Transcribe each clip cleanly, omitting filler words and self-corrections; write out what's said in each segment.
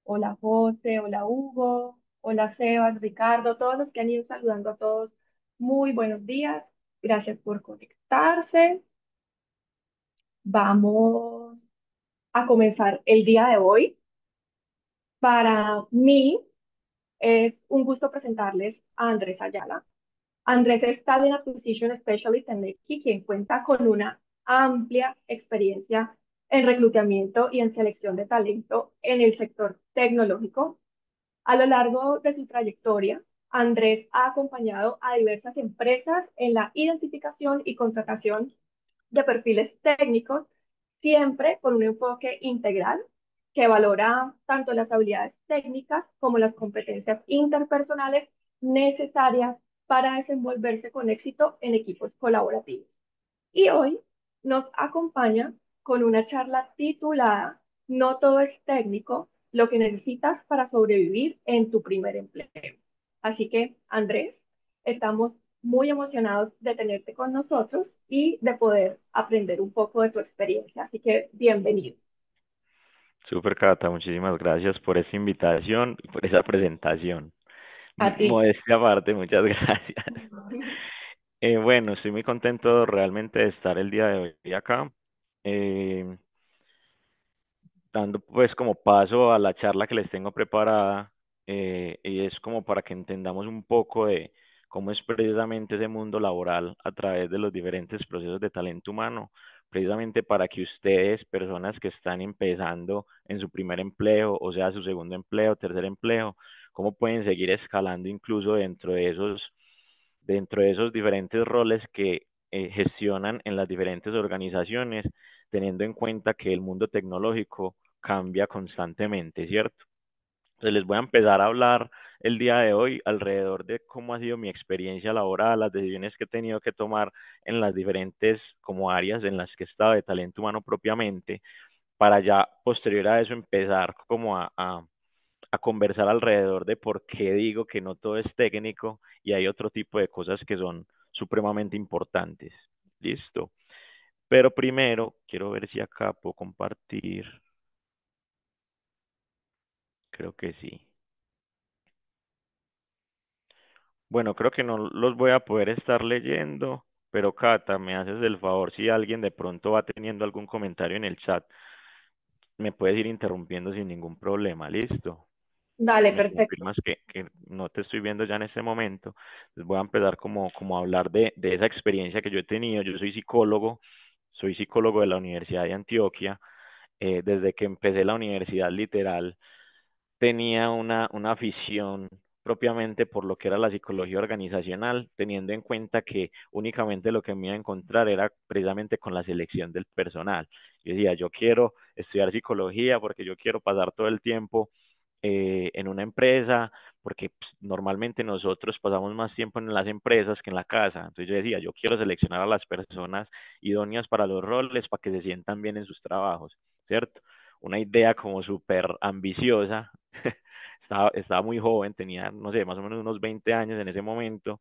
Hola José, hola Hugo, hola Sebas, Ricardo, todos los que han ido saludando a todos. Muy buenos días. Gracias por conectarse. Vamos a comenzar el día de hoy. Para mí es un gusto presentarles a Andrés Ayala. Andrés es Talent Acquisition Specialist en Nequi, quien cuenta con una amplia experiencia en reclutamiento y en selección de talento en el sector tecnológico. A lo largo de su trayectoria, Andrés ha acompañado a diversas empresas en la identificación y contratación de perfiles técnicos, siempre con un enfoque integral que valora tanto las habilidades técnicas como las competencias interpersonales necesarias para desenvolverse con éxito en equipos colaborativos. Y hoy nos acompaña con una charla titulada No todo es técnico, lo que necesitas para sobrevivir en tu primer empleo. Así que, Andrés, estamos muy emocionados de tenerte con nosotros y de poder aprender un poco de tu experiencia. Así que, bienvenido. Super Cata, muchísimas gracias por esa invitación y por esa presentación. A ti. Modestia aparte, muchas gracias. Bueno, estoy muy contento realmente de estar el día de hoy acá, eh, dando pues como paso a la charla que les tengo preparada, y es como para que entendamos un poco de cómo es precisamente ese mundo laboral a través de los diferentes procesos de talento humano, precisamente para que ustedes, personas que están empezando en su primer empleo, o sea, su segundo empleo, tercer empleo, cómo pueden seguir escalando incluso dentro de esos diferentes roles que gestionan en las diferentes organizaciones, teniendo en cuenta que el mundo tecnológico cambia constantemente, ¿cierto? Entonces les voy a empezar a hablar el día de hoy alrededor de cómo ha sido mi experiencia laboral, las decisiones que he tenido que tomar en las diferentes como áreas en las que he estado de talento humano propiamente, para ya posterior a eso empezar como a conversar alrededor de por qué digo que no todo es técnico y hay otro tipo de cosas que son supremamente importantes. Listo. Pero primero, quiero ver si acá puedo compartir. Creo que sí. Bueno, creo que no los voy a poder estar leyendo, pero Cata, me haces el favor si alguien de pronto va teniendo algún comentario en el chat, me puedes ir interrumpiendo sin ningún problema. Listo. Dale, Me perfecto. confirmas que no te estoy viendo ya en este momento. Entonces voy a empezar como a hablar de esa experiencia que yo he tenido. Yo soy psicólogo de la Universidad de Antioquia. Desde que empecé la universidad literal, tenía una afición propiamente por lo que era la psicología organizacional, teniendo en cuenta que únicamente lo que me iba a encontrar era precisamente con la selección del personal. Yo decía, yo quiero estudiar psicología porque yo quiero pasar todo el tiempo en una empresa, porque pues, normalmente nosotros pasamos más tiempo en las empresas que en la casa. Entonces yo decía, yo quiero seleccionar a las personas idóneas para los roles, para que se sientan bien en sus trabajos, ¿cierto? Una idea como súper ambiciosa. Estaba muy joven, tenía, no sé, más o menos unos 20 años en ese momento,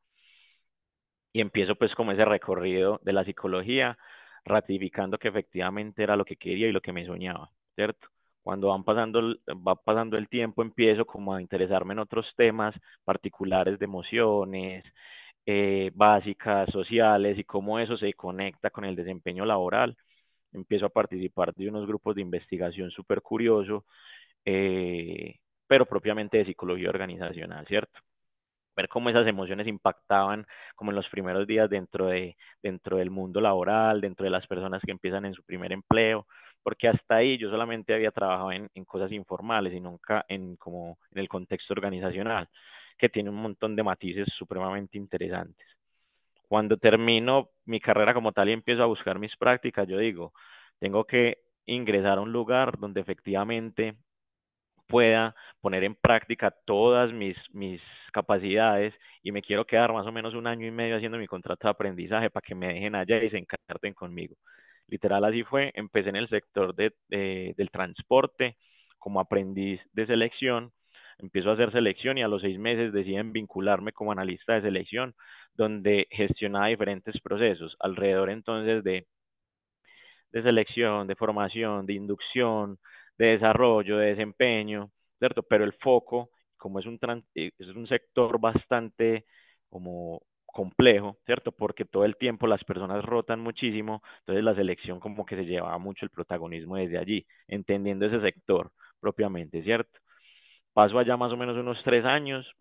y empiezo pues como ese recorrido de la psicología, ratificando que efectivamente era lo que quería y lo que me soñaba, ¿cierto? Cuando va pasando el tiempo, empiezo como a interesarme en otros temas particulares de emociones, básicas, sociales, y cómo eso se conecta con el desempeño laboral. Empiezo a participar de unos grupos de investigación súper curioso, eh, pero propiamente de psicología organizacional, ¿cierto? Ver cómo esas emociones impactaban como en los primeros días dentro del mundo laboral, dentro de las personas que empiezan en su primer empleo, porque hasta ahí yo solamente había trabajado en cosas informales y nunca como en el contexto organizacional, que tiene un montón de matices supremamente interesantes. Cuando termino mi carrera como tal y empiezo a buscar mis prácticas, yo digo, tengo que ingresar a un lugar donde efectivamente pueda poner en práctica todas mis capacidades, y me quiero quedar más o menos un año y medio haciendo mi contrato de aprendizaje para que me dejen allá y se encarten conmigo. Literal así fue, empecé en el sector del transporte como aprendiz de selección, empiezo a hacer selección y a los 6 meses deciden vincularme como analista de selección, donde gestionaba diferentes procesos alrededor entonces de selección, de formación, de inducción, de desarrollo, de desempeño, ¿cierto? Pero el foco, como es un sector bastante como complejo, ¿cierto? Porque todo el tiempo las personas rotan muchísimo, entonces la selección como que se llevaba mucho el protagonismo desde allí, entendiendo ese sector propiamente, ¿cierto? Paso allá más o menos unos 3 años.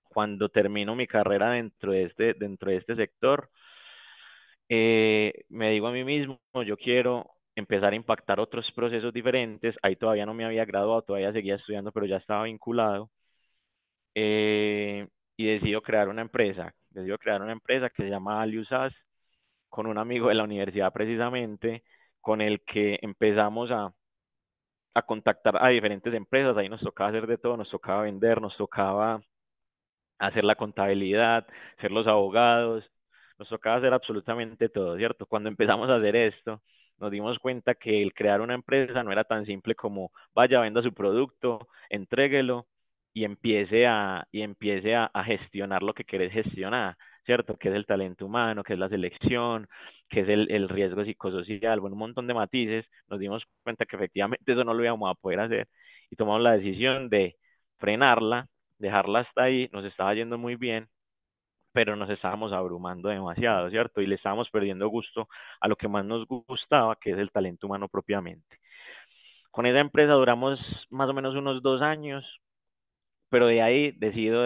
Cuando termino mi carrera dentro de este sector, me digo a mí mismo, yo quiero empezar a impactar otros procesos diferentes. Ahí todavía no me había graduado, todavía seguía estudiando, pero ya estaba vinculado. Y decido crear una empresa. Decido crear una empresa que se llama AliuSAS, con un amigo de la universidad precisamente, con el que empezamos a contactar a diferentes empresas. Ahí nos tocaba hacer de todo, nos tocaba vender, nos tocaba hacer la contabilidad, ser los abogados, nos tocaba hacer absolutamente todo, ¿cierto? Cuando empezamos a hacer esto, nos dimos cuenta que el crear una empresa no era tan simple como vaya, venda su producto, entréguelo y empiece a gestionar lo que querés gestionar, ¿cierto? Que es el talento humano, que es la selección, que es el riesgo psicosocial, bueno, un montón de matices. Nos dimos cuenta que efectivamente eso no lo íbamos a poder hacer y tomamos la decisión de frenarla, dejarla hasta ahí. Nos estaba yendo muy bien, pero nos estábamos abrumando demasiado, ¿cierto? Y le estábamos perdiendo gusto a lo que más nos gustaba, que es el talento humano propiamente. Con esa empresa duramos más o menos unos 2 años, pero de ahí decido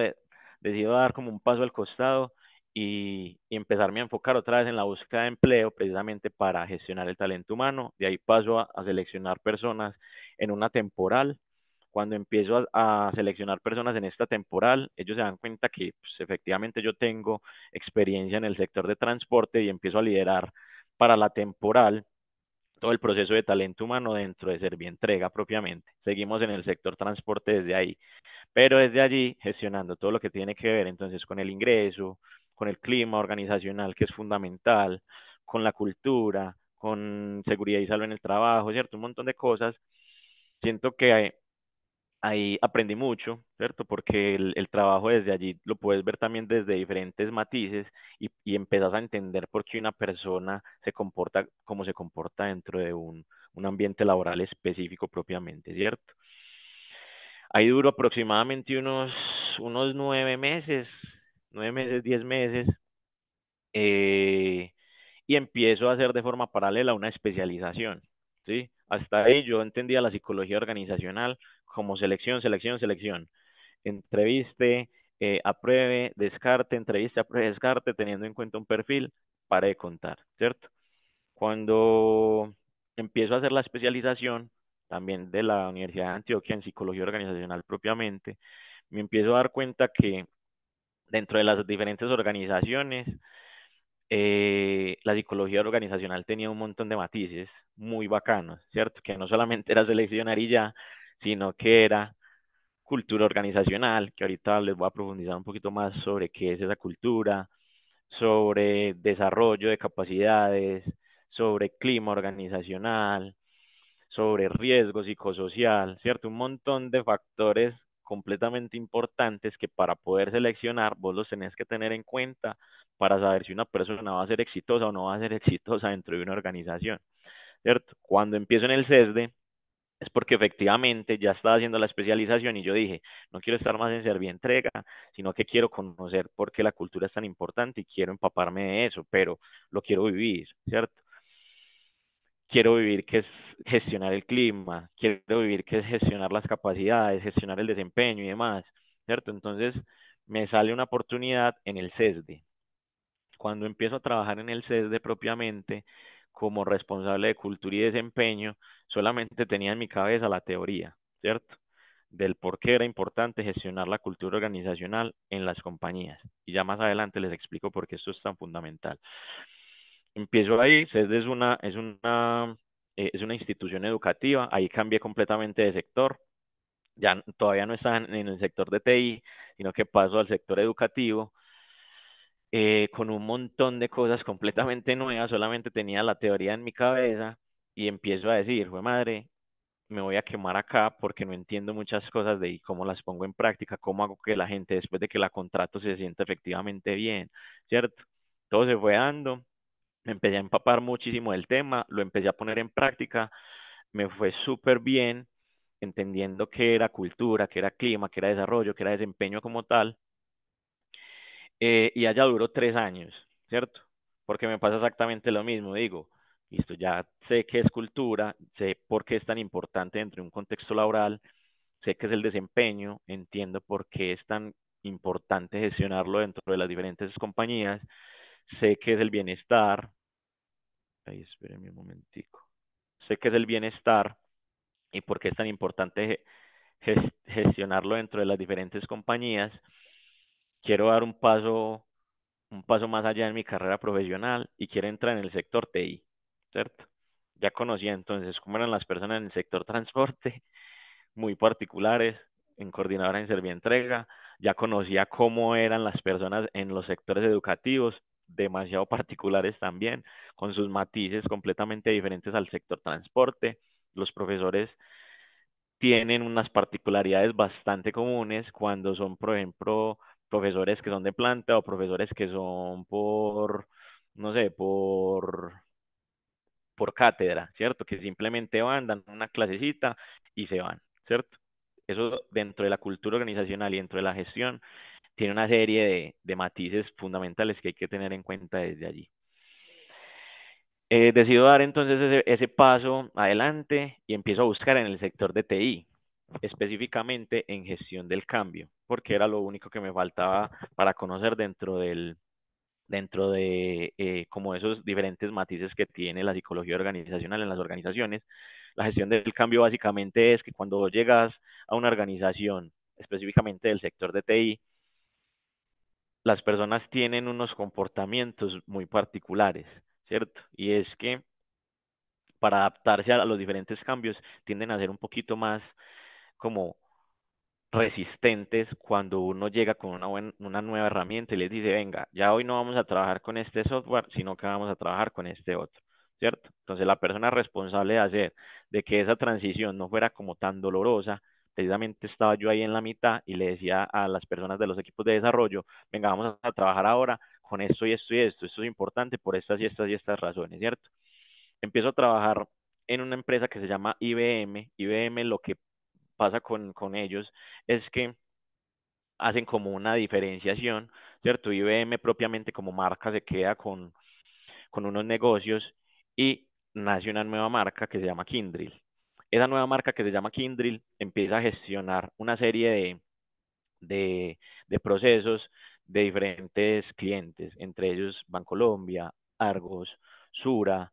dar como un paso al costado y empezarme a enfocar otra vez en la búsqueda de empleo, precisamente para gestionar el talento humano. De ahí paso a seleccionar personas en una temporal. Cuando empiezo a seleccionar personas en esta temporal, ellos se dan cuenta que pues, efectivamente yo tengo experiencia en el sector de transporte y empiezo a liderar para la temporal todo el proceso de talento humano dentro de Servientrega propiamente. Seguimos en el sector transporte desde ahí, pero desde allí gestionando todo lo que tiene que ver entonces con el ingreso, con el clima organizacional que es fundamental, con la cultura, con seguridad y salud en el trabajo, ¿cierto? Un montón de cosas. Siento que ahí aprendí mucho, ¿cierto? Porque el trabajo desde allí lo puedes ver también desde diferentes matices y empezás a entender por qué una persona se comporta como se comporta dentro de un ambiente laboral específico propiamente, ¿cierto? Ahí duró aproximadamente unos 9 meses, 9 meses, 10 meses, eh, y empiezo a hacer de forma paralela una especialización, ¿sí? Hasta ahí yo entendía la psicología organizacional como selección, selección, selección. Entreviste, apruebe, descarte, entrevista, apruebe, descarte, teniendo en cuenta un perfil, para de contar, ¿cierto? Cuando empiezo a hacer la especialización, también de la Universidad de Antioquia en psicología organizacional propiamente, me empiezo a dar cuenta que dentro de las diferentes organizaciones, la psicología organizacional tenía un montón de matices muy bacanos, ¿cierto? Que no solamente era seleccionar y ya, sino que era cultura organizacional, que ahorita les voy a profundizar un poquito más sobre qué es esa cultura, sobre desarrollo de capacidades, sobre clima organizacional, sobre riesgo psicosocial, ¿cierto? Un montón de factores completamente importantes que para poder seleccionar vos los tenés que tener en cuenta para saber si una persona va a ser exitosa o no va a ser exitosa dentro de una organización, ¿cierto? Cuando empiezo en el CESDE, es porque efectivamente ya estaba haciendo la especialización y yo dije, no quiero estar más en Servientrega, sino que quiero conocer por qué la cultura es tan importante y quiero empaparme de eso, pero lo quiero vivir, ¿cierto? Quiero vivir que es gestionar el clima, quiero vivir que es gestionar las capacidades, gestionar el desempeño y demás, ¿cierto? Entonces me sale una oportunidad en el CESDE. Cuando empiezo a trabajar en el CESDE propiamente, como responsable de cultura y desempeño, solamente tenía en mi cabeza la teoría, ¿cierto? Del por qué era importante gestionar la cultura organizacional en las compañías. Y ya más adelante les explico por qué esto es tan fundamental. Empiezo ahí, CESDE es una institución educativa, ahí cambié completamente de sector, ya todavía no estaba en el sector de TI, sino que paso al sector educativo, con un montón de cosas completamente nuevas, solamente tenía la teoría en mi cabeza y empiezo a decir, fue madre, me voy a quemar acá porque no entiendo muchas cosas de cómo las pongo en práctica, cómo hago que la gente después de que la contrato se sienta efectivamente bien, ¿cierto? Todo se fue dando, me empecé a empapar muchísimo del tema, lo empecé a poner en práctica, me fue súper bien entendiendo qué era cultura, qué era clima, qué era desarrollo, qué era desempeño como tal, y allá duró 3 años, ¿cierto? Porque me pasa exactamente lo mismo, digo, listo, ya sé qué es cultura, sé por qué es tan importante dentro de un contexto laboral, sé qué es el desempeño, entiendo por qué es tan importante gestionarlo dentro de las diferentes compañías, sé qué es el bienestar, ahí espérenme un momentico, sé qué es el bienestar y por qué es tan importante gestionarlo dentro de las diferentes compañías. Quiero dar un paso más allá en mi carrera profesional y quiero entrar en el sector TI, ¿cierto? Ya conocía entonces cómo eran las personas en el sector transporte, muy particulares, en coordinadora en entrega, ya conocía cómo eran las personas en los sectores educativos, demasiado particulares también, con sus matices completamente diferentes al sector transporte. Los profesores tienen unas particularidades bastante comunes cuando son, por ejemplo, profesores que son de planta o profesores que son no sé, por cátedra, ¿cierto? Que simplemente van, dan una clasecita y se van, ¿cierto? Eso dentro de la cultura organizacional y dentro de la gestión tiene una serie de matices fundamentales que hay que tener en cuenta desde allí. Decido dar entonces ese paso adelante y empiezo a buscar en el sector de TI, específicamente en gestión del cambio, porque era lo único que me faltaba para conocer dentro de como esos diferentes matices que tiene la psicología organizacional en las organizaciones. La gestión del cambio básicamente es que cuando llegas a una organización, específicamente del sector de TI, las personas tienen unos comportamientos muy particulares, ¿cierto? Y es que para adaptarse a los diferentes cambios tienden a ser un poquito más como resistentes cuando uno llega con una nueva herramienta y les dice, venga, ya hoy no vamos a trabajar con este software, sino que vamos a trabajar con este otro, ¿cierto? Entonces la persona responsable de hacer de que esa transición no fuera como tan dolorosa, precisamente estaba yo ahí en la mitad y le decía a las personas de los equipos de desarrollo, venga, vamos a trabajar ahora con esto y esto y esto es importante por estas y estas y estas razones, ¿cierto? Empiezo a trabajar en una empresa que se llama IBM. IBM lo que pasa con ellos es que hacen como una diferenciación, ¿cierto? IBM propiamente como marca se queda con unos negocios y nace una nueva marca que se llama Kyndryl. Esa nueva marca que se llama Kyndryl empieza a gestionar una serie de procesos de diferentes clientes, entre ellos Bancolombia, Argos, Sura,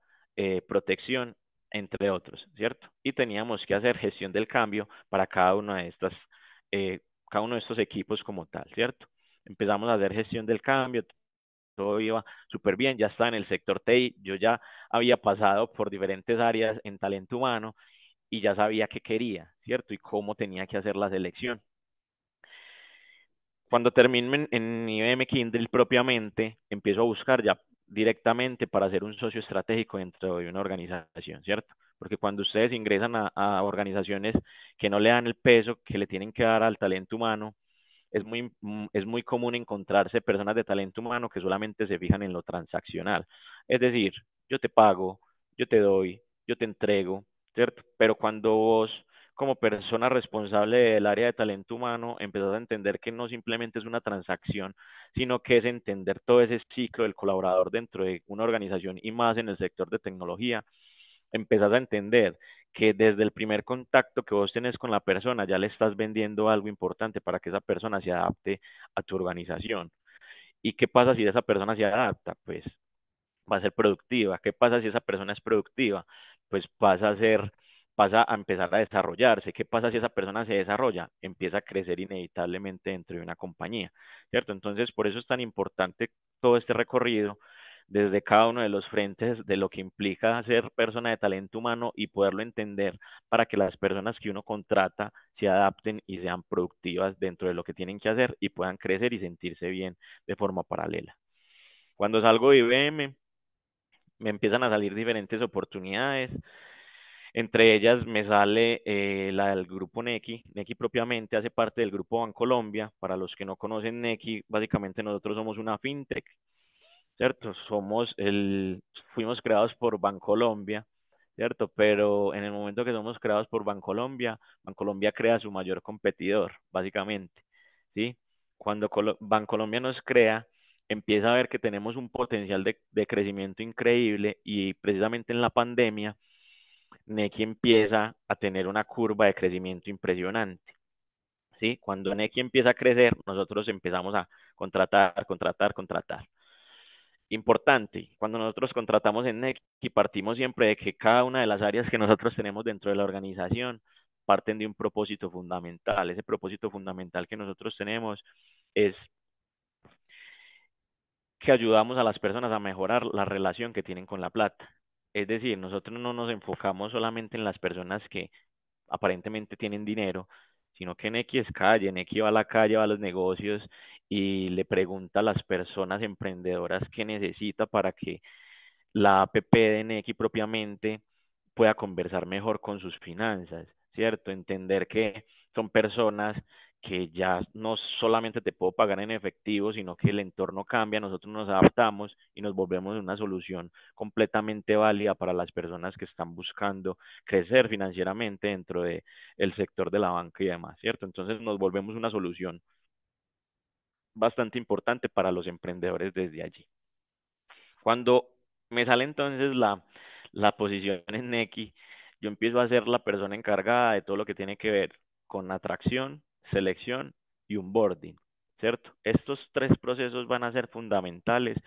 Protección, entre otros, ¿cierto? Y teníamos que hacer gestión del cambio para eh, cada uno de estos equipos como tal, ¿cierto? Empezamos a hacer gestión del cambio, todo iba súper bien, ya estaba en el sector TI, yo ya había pasado por diferentes áreas en talento humano y ya sabía qué quería, ¿cierto? Y cómo tenía que hacer la selección. Cuando termino en IBM Kindle propiamente, empiezo a buscar ya directamente para ser un socio estratégico dentro de una organización, ¿cierto? Porque cuando ustedes ingresan a organizaciones que no le dan el peso que le tienen que dar al talento humano, es muy común encontrarse personas de talento humano que solamente se fijan en lo transaccional. Es decir, yo te pago, yo te doy, yo te entrego, ¿cierto? Pero cuando vos, como persona responsable del área de talento humano, empezás a entender que no simplemente es una transacción, sino que es entender todo ese ciclo del colaborador dentro de una organización y más en el sector de tecnología, empezás a entender que desde el primer contacto que vos tenés con la persona ya le estás vendiendo algo importante para que esa persona se adapte a tu organización. ¿Y qué pasa si esa persona se adapta? Pues va a ser productiva. ¿Qué pasa si esa persona es productiva? Pues pasa a empezar a desarrollarse. ¿Qué pasa si esa persona se desarrolla? Empieza a crecer inevitablemente dentro de una compañía, ¿cierto? Entonces, por eso es tan importante todo este recorrido desde cada uno de los frentes de lo que implica ser persona de talento humano y poderlo entender para que las personas que uno contrata se adapten y sean productivas dentro de lo que tienen que hacer y puedan crecer y sentirse bien de forma paralela. Cuando salgo de IBM, me empiezan a salir diferentes oportunidades. Entre ellas me sale la del grupo Nequi. Nequi propiamente hace parte del grupo Bancolombia. Para los que no conocen Nequi, básicamente nosotros somos una fintech, ¿cierto? Fuimos creados por Bancolombia, ¿cierto? Pero en el momento que somos creados por Bancolombia, Bancolombia crea su mayor competidor, básicamente, ¿sí? Cuando Bancolombia nos crea, empieza a ver que tenemos un potencial de crecimiento increíble y precisamente en la pandemia, Nequi empieza a tener una curva de crecimiento impresionante. ¿Sí? Cuando Nequi empieza a crecer, nosotros empezamos a contratar, contratar, contratar. Importante, cuando nosotros contratamos en Nequi, partimos siempre de que cada una de las áreas que nosotros tenemos dentro de la organización parten de un propósito fundamental. Ese propósito fundamental que nosotros tenemos es que ayudamos a las personas a mejorar la relación que tienen con la plata. Es decir, nosotros no nos enfocamos solamente en las personas que aparentemente tienen dinero, sino que Nequi es calle, Nequi va a la calle, va a los negocios y le pregunta a las personas emprendedoras qué necesita para que la APP de Nequi propiamente pueda conversar mejor con sus finanzas, ¿cierto? Entender que son personas que ya no solamente te puedo pagar en efectivo, sino que el entorno cambia, nosotros nos adaptamos y nos volvemos una solución completamente válida para las personas que están buscando crecer financieramente dentro de el sector de la banca y demás, ¿cierto? Entonces nos volvemos una solución bastante importante para los emprendedores desde allí. Cuando me sale entonces la posición en Nequi, yo empiezo a ser la persona encargada de todo lo que tiene que ver con atracción, selección y onboarding, ¿cierto? Estos tres procesos van a ser fundamentales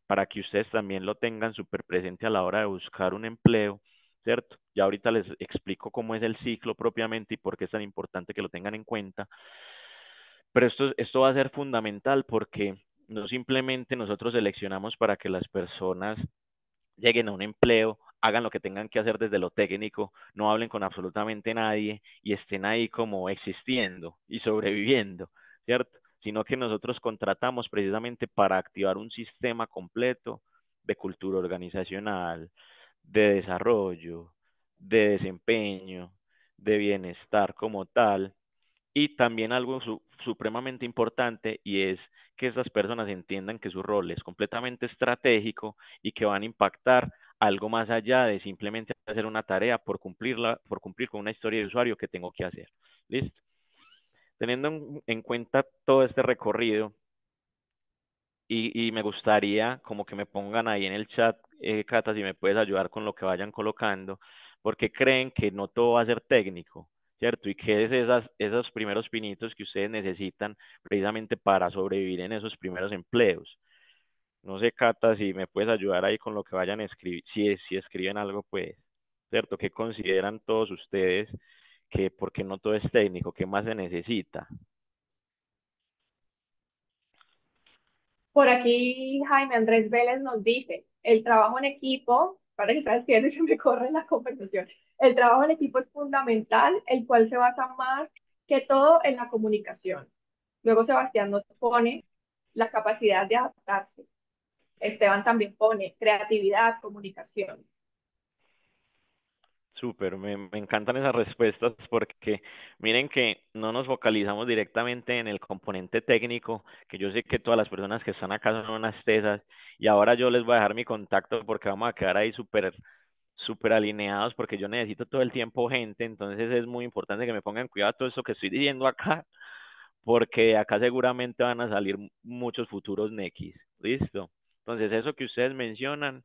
para que ustedes también lo tengan súper presente a la hora de buscar un empleo, ¿cierto? Ya ahorita les explico cómo es el ciclo propiamente y por qué es tan importante que lo tengan en cuenta, pero esto va a ser fundamental porque no simplemente nosotros seleccionamos para que las personas lleguen a un empleo, hagan lo que tengan que hacer desde lo técnico, no hablen con absolutamente nadie y estén ahí como existiendo y sobreviviendo, ¿cierto? Sino que nosotros contratamos precisamente para activar un sistema completo de cultura organizacional, de desarrollo, de desempeño, de bienestar como tal, y también algo supremamente importante y es que estas personas entiendan que su rol es completamente estratégico y que van a impactar algo más allá de simplemente hacer una tarea por cumplirla, por cumplir con una historia de usuario que tengo que hacer. ¿Listo? Teniendo en cuenta todo este recorrido, y me gustaría como que me pongan ahí en el chat, Cata, si me puedes ayudar con lo que vayan colocando, porque creen que no todo va a ser técnico, ¿cierto? Y que es esos primeros pinitos que ustedes necesitan precisamente para sobrevivir en esos primeros empleos. No sé, Cata, si me puedes ayudar ahí con lo que vayan a escribir, si escriben algo, pues, ¿cierto? ¿Qué consideran todos ustedes que porque no todo es técnico, qué más se necesita? Por aquí Jaime Andrés Vélez nos dice, el trabajo en equipo, para que estás escribiendo y se me corre la conversación, el trabajo en equipo es fundamental, el cual se basa más que todo en la comunicación. Luego Sebastián nos pone la capacidad de adaptarse. Esteban también pone creatividad, comunicación. Súper, me encantan esas respuestas porque miren que no nos focalizamos directamente en el componente técnico, que yo sé que todas las personas que están acá son unas tesas, y ahora yo les voy a dejar mi contacto porque vamos a quedar ahí súper alineados porque yo necesito todo el tiempo gente, entonces es muy importante que me pongan cuidado a todo eso que estoy diciendo acá, porque acá seguramente van a salir muchos futuros nequis, ¿listo? Entonces eso que ustedes mencionan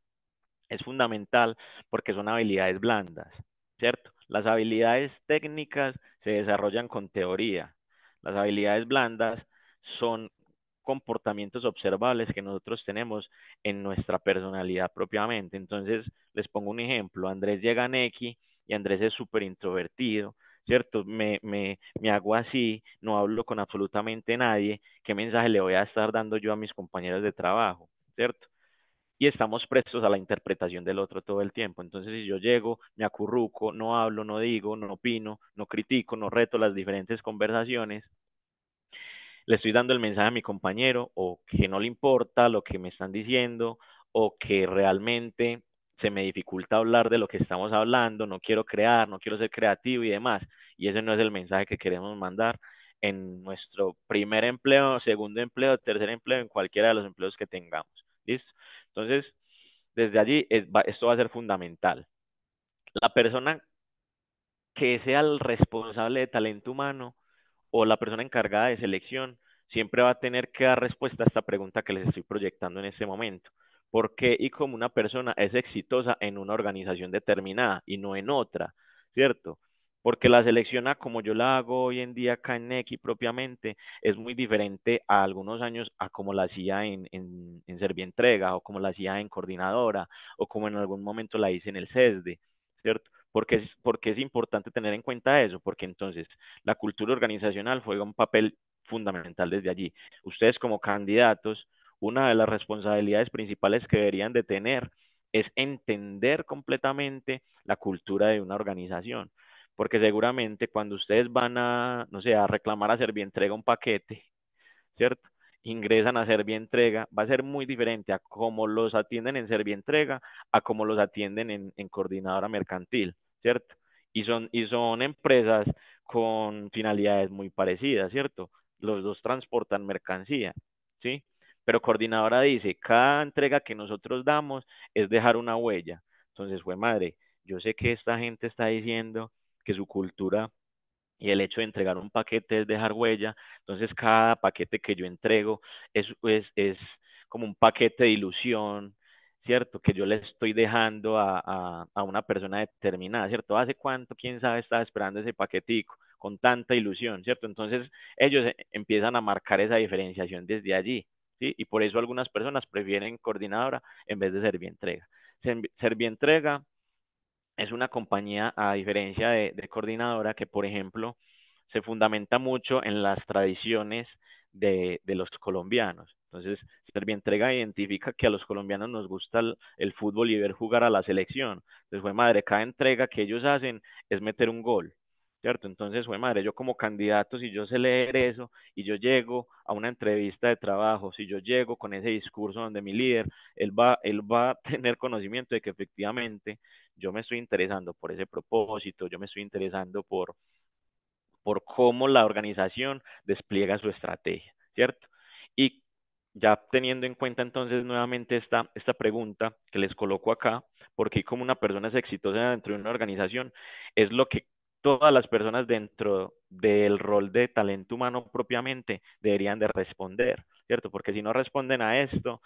es fundamental porque son habilidades blandas, ¿cierto? Las habilidades técnicas se desarrollan con teoría. Las habilidades blandas son comportamientos observables que nosotros tenemos en nuestra personalidad propiamente. Entonces, les pongo un ejemplo. Andrés llega a Nequi y Andrés es súper introvertido, ¿cierto? Me hago así, no hablo con absolutamente nadie. ¿Qué mensaje le voy a estar dando yo a mis compañeros de trabajo, ¿cierto? Y estamos prestos a la interpretación del otro todo el tiempo. Entonces, si yo llego, me acurruco, no hablo, no digo, no opino, no critico, no reto las diferentes conversaciones, le estoy dando el mensaje a mi compañero o que no le importa lo que me están diciendo o que realmente se me dificulta hablar de lo que estamos hablando, no quiero crear, no quiero ser creativo y demás. Y ese no es el mensaje que queremos mandar en nuestro primer empleo, segundo empleo, tercer empleo, en cualquiera de los empleos que tengamos. ¿Listo? Entonces, desde allí esto va a ser fundamental. la persona que sea el responsable de talento humano o la persona encargada de selección siempre va a tener que dar respuesta a esta pregunta que les estoy proyectando en este momento. ¿Por qué y cómo una persona es exitosa en una organización determinada y no en otra? ¿Cierto? Porque la selección a como yo la hago hoy en día acá en Nequi propiamente es muy diferente a algunos años a como la hacía en Servientrega o como la hacía en Coordinadora o como en algún momento la hice en el CESDE, ¿cierto? Porque es importante tener en cuenta eso, porque entonces la cultura organizacional juega un papel fundamental desde allí. Ustedes como candidatos, una de las responsabilidades principales que deberían de tener es entender completamente la cultura de una organización, porque seguramente cuando ustedes van a, no sé, a reclamar a Servientrega un paquete, ¿cierto? Ingresan a Servientrega, va a ser muy diferente a cómo los atienden en Servientrega a cómo los atienden en Coordinadora Mercantil, ¿cierto? Y son empresas con finalidades muy parecidas, ¿cierto? Los dos transportan mercancía, ¿sí? Pero Coordinadora dice, cada entrega que nosotros damos es dejar una huella. Entonces, fue madre, yo sé que esta gente está diciendo que su cultura y el hecho de entregar un paquete es dejar huella. Entonces, cada paquete que yo entrego es como un paquete de ilusión, ¿cierto? Que yo le estoy dejando a una persona determinada, ¿cierto? ¿Hace cuánto, quién sabe, estaba esperando ese paquetico con tanta ilusión, ¿cierto? Entonces, ellos empiezan a marcar esa diferenciación desde allí, ¿sí? Y por eso algunas personas prefieren coordinadora en vez de Servientrega. Servientrega es una compañía, a diferencia de Coordinadora, que por ejemplo se fundamenta mucho en las tradiciones de los colombianos. Entonces, Servientrega identifica que a los colombianos nos gusta el fútbol y ver jugar a la selección. Entonces, fue madre, cada entrega que ellos hacen es meter un gol, ¿cierto? Entonces, fue madre, yo como candidato, si yo sé leer eso y yo llego a una entrevista de trabajo, si yo llego con ese discurso donde mi líder, él va a tener conocimiento de que efectivamente yo me estoy interesando por ese propósito, yo me estoy interesando por cómo la organización despliega su estrategia, ¿cierto? Y ya teniendo en cuenta entonces nuevamente esta pregunta que les coloco acá, porque como una persona es exitosa dentro de una organización, es lo que todas las personas dentro del rol de talento humano propiamente deberían de responder, ¿cierto? Porque si no responden a esto,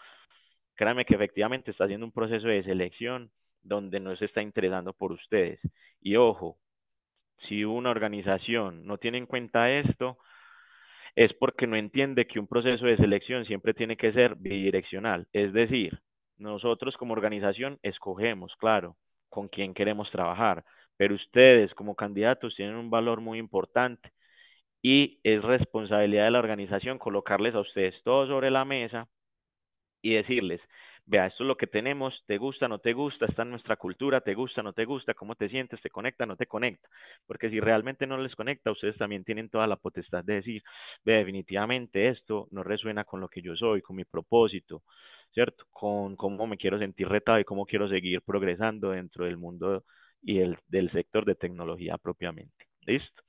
créanme que efectivamente está haciendo un proceso de selección donde no se está interesando por ustedes. Y ojo, si una organización no tiene en cuenta esto, es porque no entiende que un proceso de selección siempre tiene que ser bidireccional. Es decir, nosotros como organización escogemos, claro, con quién queremos trabajar, pero ustedes como candidatos tienen un valor muy importante y es responsabilidad de la organización colocarles a ustedes todo sobre la mesa y decirles, vea, esto es lo que tenemos, te gusta, no te gusta, está en nuestra cultura, te gusta, no te gusta, cómo te sientes, te conecta, no te conecta. Porque si realmente no les conecta, ustedes también tienen toda la potestad de decir, ve, definitivamente esto no resuena con lo que yo soy, con mi propósito, ¿cierto? Con cómo me quiero sentir retado y cómo quiero seguir progresando dentro del mundo y del sector de tecnología propiamente. ¿Listo?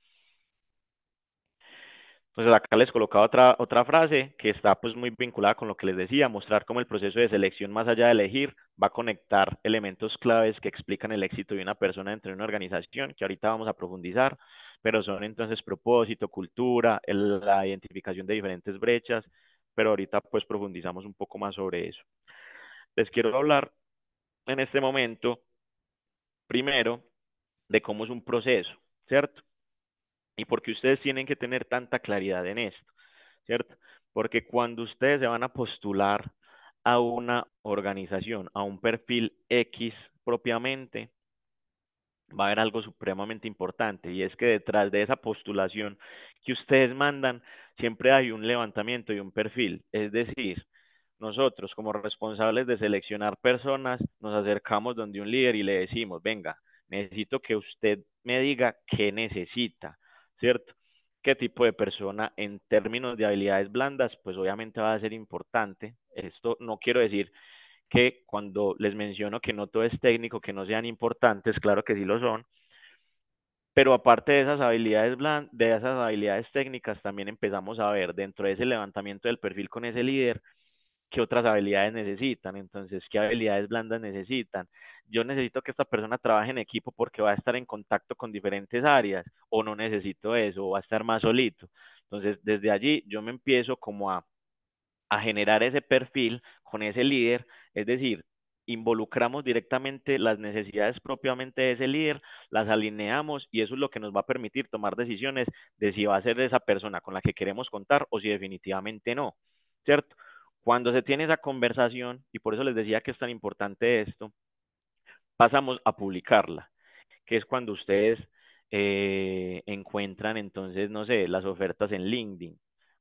Entonces acá les colocaba otra frase que está pues muy vinculada con lo que les decía, mostrar cómo el proceso de selección más allá de elegir va a conectar elementos claves que explican el éxito de una persona dentro de una organización, que ahorita vamos a profundizar, pero son entonces propósito, cultura, la identificación de diferentes brechas, pero ahorita pues profundizamos un poco más sobre eso. Les quiero hablar en este momento, primero, de cómo es un proceso, ¿cierto? Y por qué ustedes tienen que tener tanta claridad en esto. ¿Cierto? Porque cuando ustedes se van a postular a una organización, a un perfil X propiamente, va a haber algo supremamente importante y es que detrás de esa postulación que ustedes mandan, siempre hay un levantamiento y un perfil. Es decir, nosotros como responsables de seleccionar personas, nos acercamos donde un líder y le decimos, venga, necesito que usted me diga qué necesita, ¿cierto? ¿Qué tipo de persona en términos de habilidades blandas? Pues obviamente va a ser importante. Esto no quiero decir que cuando les menciono que no todo es técnico, que no sean importantes, claro que sí lo son, pero aparte de esas habilidades de esas habilidades técnicas, también empezamos a ver dentro de ese levantamiento del perfil con ese líder, qué otras habilidades necesitan, entonces qué habilidades blandas necesitan. Yo necesito que esta persona trabaje en equipo porque va a estar en contacto con diferentes áreas, o no necesito eso, o va a estar más solito. Entonces, desde allí yo me empiezo como a generar ese perfil con ese líder, es decir, involucramos directamente las necesidades propiamente de ese líder, las alineamos y eso es lo que nos va a permitir tomar decisiones de si va a ser esa persona con la que queremos contar o si definitivamente no, ¿cierto? Cuando se tiene esa conversación, y por eso les decía que es tan importante esto, pasamos a publicarla, que es cuando ustedes encuentran entonces, no sé, las ofertas en LinkedIn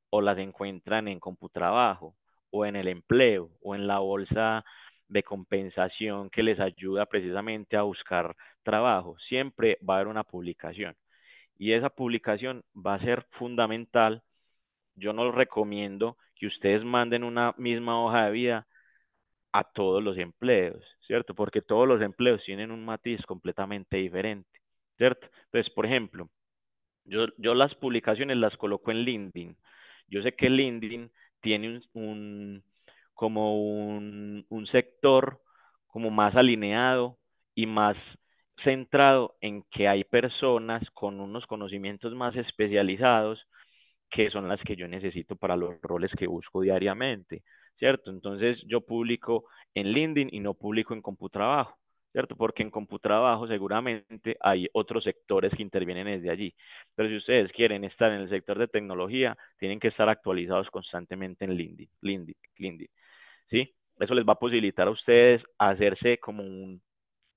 o las encuentran en Computrabajo o en el empleo o en la bolsa de compensación que les ayuda precisamente a buscar trabajo. Siempre va a haber una publicación y esa publicación va a ser fundamental. Yo no recomiendo que ustedes manden una misma hoja de vida a todos los empleos, ¿cierto? Porque todos los empleos tienen un matiz completamente diferente, ¿cierto? Entonces, por ejemplo, yo las publicaciones las coloco en LinkedIn. Yo sé que LinkedIn tiene como un sector como más alineado y más centrado en que hay personas con unos conocimientos más especializados que son las que yo necesito para los roles que busco diariamente, ¿cierto? Entonces yo publico en LinkedIn y no publico en Computrabajo, ¿cierto? Porque en Computrabajo seguramente hay otros sectores que intervienen desde allí. Pero si ustedes quieren estar en el sector de tecnología, tienen que estar actualizados constantemente en LinkedIn, ¿sí? Eso les va a posibilitar a ustedes hacerse como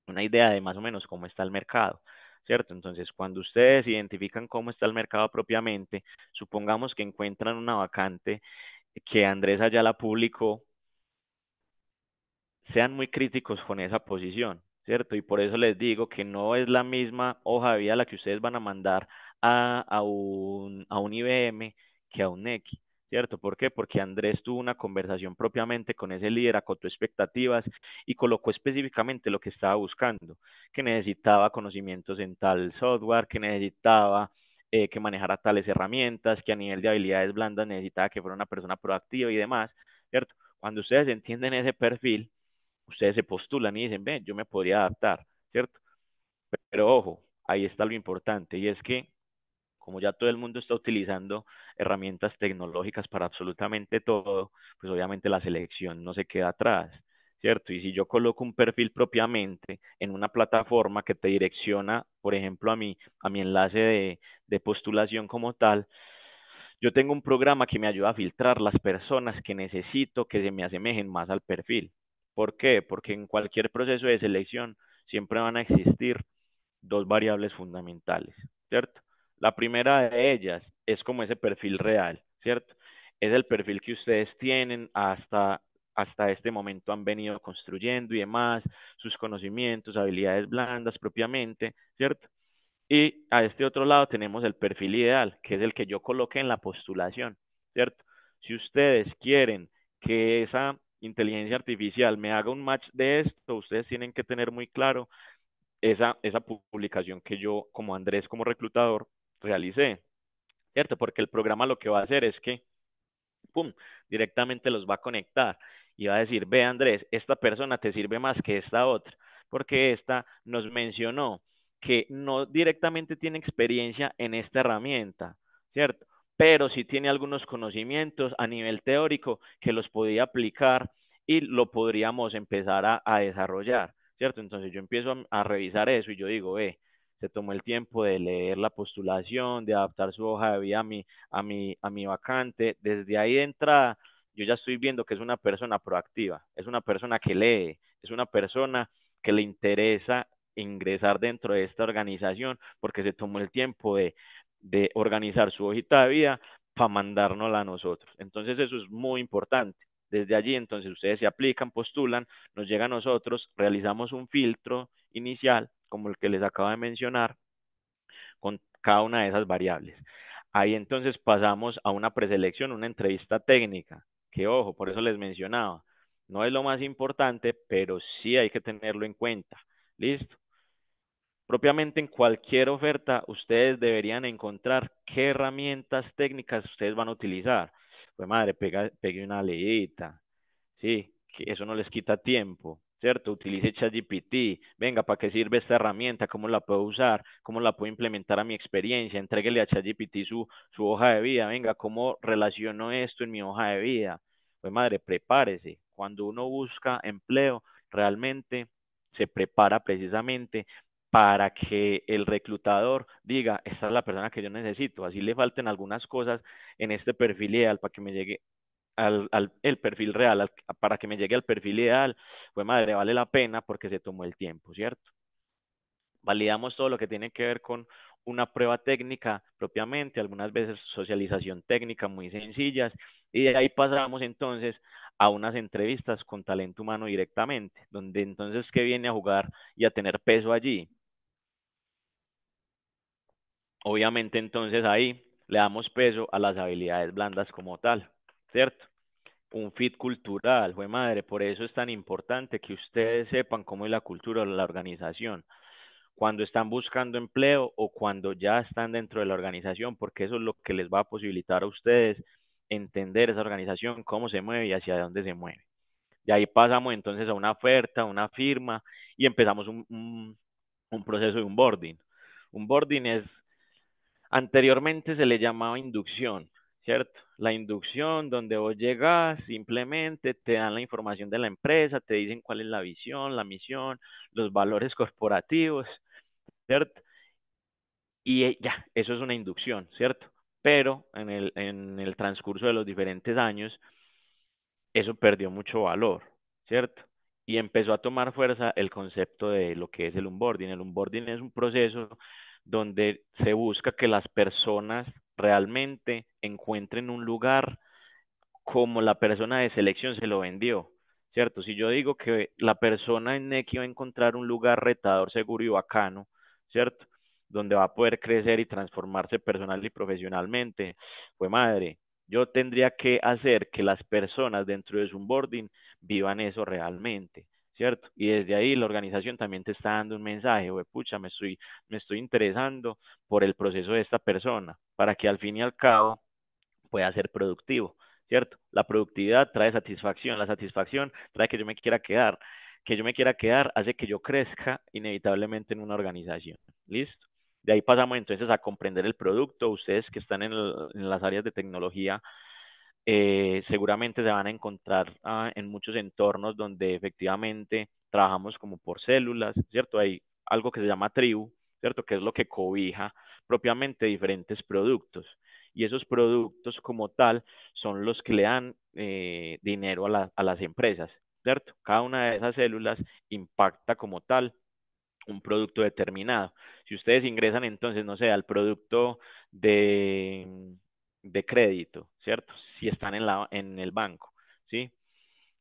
una idea de más o menos cómo está el mercado, ¿cierto? Entonces, cuando ustedes identifican cómo está el mercado propiamente, supongamos que encuentran una vacante que Andrés Ayala publicó, sean muy críticos con esa posición, ¿cierto? Y por eso les digo que no es la misma hoja de vida la que ustedes van a mandar a un IBM que a un Nequi, ¿cierto? ¿Por qué? Porque Andrés tuvo una conversación propiamente con ese líder, acotó expectativas y colocó específicamente lo que estaba buscando, que necesitaba conocimientos en tal software, que necesitaba que manejara tales herramientas, que a nivel de habilidades blandas necesitaba que fuera una persona proactiva y demás, ¿cierto? Cuando ustedes entienden ese perfil, ustedes se postulan y dicen, ven, yo me podría adaptar, ¿cierto? Pero ojo, ahí está lo importante y es que como ya todo el mundo está utilizando herramientas tecnológicas para absolutamente todo, pues obviamente la selección no se queda atrás, ¿cierto? Y si yo coloco un perfil propiamente en una plataforma que te direcciona, por ejemplo, a mi enlace de postulación como tal, yo tengo un programa que me ayuda a filtrar las personas que necesito que se me asemejen más al perfil. ¿Por qué? Porque en cualquier proceso de selección siempre van a existir dos variables fundamentales, ¿cierto? La primera de ellas es como ese perfil real, ¿cierto? Es el perfil que ustedes tienen hasta este momento han venido construyendo y demás, sus conocimientos, habilidades blandas propiamente, ¿cierto? Y a este otro lado tenemos el perfil ideal, que es el que yo coloqué en la postulación, ¿cierto? Si ustedes quieren que esa inteligencia artificial me haga un match de esto, ustedes tienen que tener muy claro esa publicación que yo, como Andrés, como reclutador, realicé, ¿cierto? Porque el programa lo que va a hacer es que pum, directamente los va a conectar y va a decir, ve Andrés, esta persona te sirve más que esta otra, porque esta nos mencionó que no directamente tiene experiencia en esta herramienta, ¿cierto? Pero sí tiene algunos conocimientos a nivel teórico que los podía aplicar y lo podríamos empezar a desarrollar, ¿cierto? Entonces yo empiezo a revisar eso y yo digo, se tomó el tiempo de leer la postulación, de adaptar su hoja de vida a mi vacante. Desde ahí de entrada, yo ya estoy viendo que es una persona proactiva, es una persona que lee, es una persona que le interesa ingresar dentro de esta organización porque se tomó el tiempo de organizar su hojita de vida para mandárnosla a nosotros. Entonces eso es muy importante. Desde allí, entonces, ustedes se aplican, postulan, nos llega a nosotros, realizamos un filtro inicial, como el que les acabo de mencionar, con cada una de esas variables. Ahí entonces pasamos a una preselección, una entrevista técnica, que ojo, por eso les mencionaba, no es lo más importante, pero sí hay que tenerlo en cuenta. ¿Listo? Propiamente en cualquier oferta, ustedes deberían encontrar qué herramientas técnicas ustedes van a utilizar. Pues madre, pegue una leída, Sí, que eso no les quita tiempo, ¿cierto? Utilice ChatGPT, venga, ¿para qué sirve esta herramienta? ¿Cómo la puedo usar? ¿Cómo la puedo implementar a mi experiencia? Entréguele a ChatGPT su hoja de vida, venga, ¿cómo relaciono esto en mi hoja de vida? Pues madre, prepárese. Cuando uno busca empleo, realmente se prepara precisamente para que el reclutador diga, esta es la persona que yo necesito, así le falten algunas cosas en este perfil ideal para que me llegue el perfil real, para que me llegue al perfil ideal, pues madre, vale la pena porque se tomó el tiempo, ¿cierto? Validamos todo lo que tiene que ver con una prueba técnica propiamente, algunas veces socialización técnica muy sencillas, y de ahí pasamos entonces a unas entrevistas con talento humano directamente, donde entonces que viene a jugar y a tener peso allí. Obviamente entonces ahí le damos peso a las habilidades blandas como tal, ¿cierto? Un fit cultural, fue madre, por eso es tan importante que ustedes sepan cómo es la cultura de la organización, cuando están buscando empleo o cuando ya están dentro de la organización, porque eso es lo que les va a posibilitar a ustedes entender esa organización, cómo se mueve y hacia dónde se mueve. De ahí pasamos entonces a una oferta, una firma y empezamos un proceso de onboarding. Onboarding es Anteriormente se le llamaba inducción, ¿cierto? La inducción donde vos llegas, simplemente te dan la información de la empresa, te dicen cuál es la visión, la misión, los valores corporativos, ¿cierto? Y ya, eso es una inducción, ¿cierto? Pero en el transcurso de los diferentes años, eso perdió mucho valor, ¿cierto? Y empezó a tomar fuerza el concepto de lo que es el onboarding. El onboarding es un proceso donde se busca que las personas realmente encuentren un lugar como la persona de selección se lo vendió, ¿cierto? Si yo digo que la persona en Nequi va a encontrar un lugar retador, seguro y bacano, ¿cierto? Donde va a poder crecer y transformarse personal y profesionalmente, pues madre, yo tendría que hacer que las personas dentro de su onboarding vivan eso realmente, ¿cierto? Y desde ahí la organización también te está dando un mensaje, güey, pucha, me estoy interesando por el proceso de esta persona, para que al fin y al cabo pueda ser productivo, ¿cierto? La productividad trae satisfacción, la satisfacción trae que yo me quiera quedar hace que yo crezca inevitablemente en una organización, ¿listo? De ahí pasamos entonces a comprender el producto. Ustedes que están en las áreas de tecnología, seguramente se van a encontrar en muchos entornos donde efectivamente trabajamos como por células, ¿cierto? Hay algo que se llama tribu, ¿cierto? Que es lo que cobija propiamente diferentes productos. Y esos productos como tal son los que le dan dinero a las empresas, ¿cierto? Cada una de esas células impacta como tal un producto determinado. Si ustedes ingresan entonces, no sé, al producto de crédito, ¿cierto? Si están en el banco, ¿sí?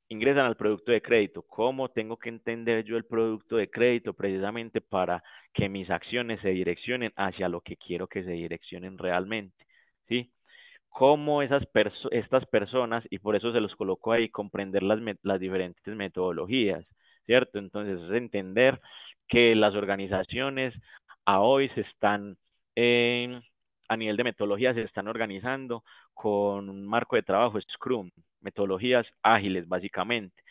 Ingresan al producto de crédito. ¿Cómo tengo que entender yo el producto de crédito precisamente para que mis acciones se direccionen hacia lo que quiero que se direccionen realmente? ¿Sí? Cómo estas personas, y por eso se los coloco ahí, comprender las diferentes metodologías, ¿cierto? Entonces, es entender que las organizaciones a hoy se están, eh, a nivel de metodología, se están organizando con un marco de trabajo Scrum, metodologías ágiles, básicamente.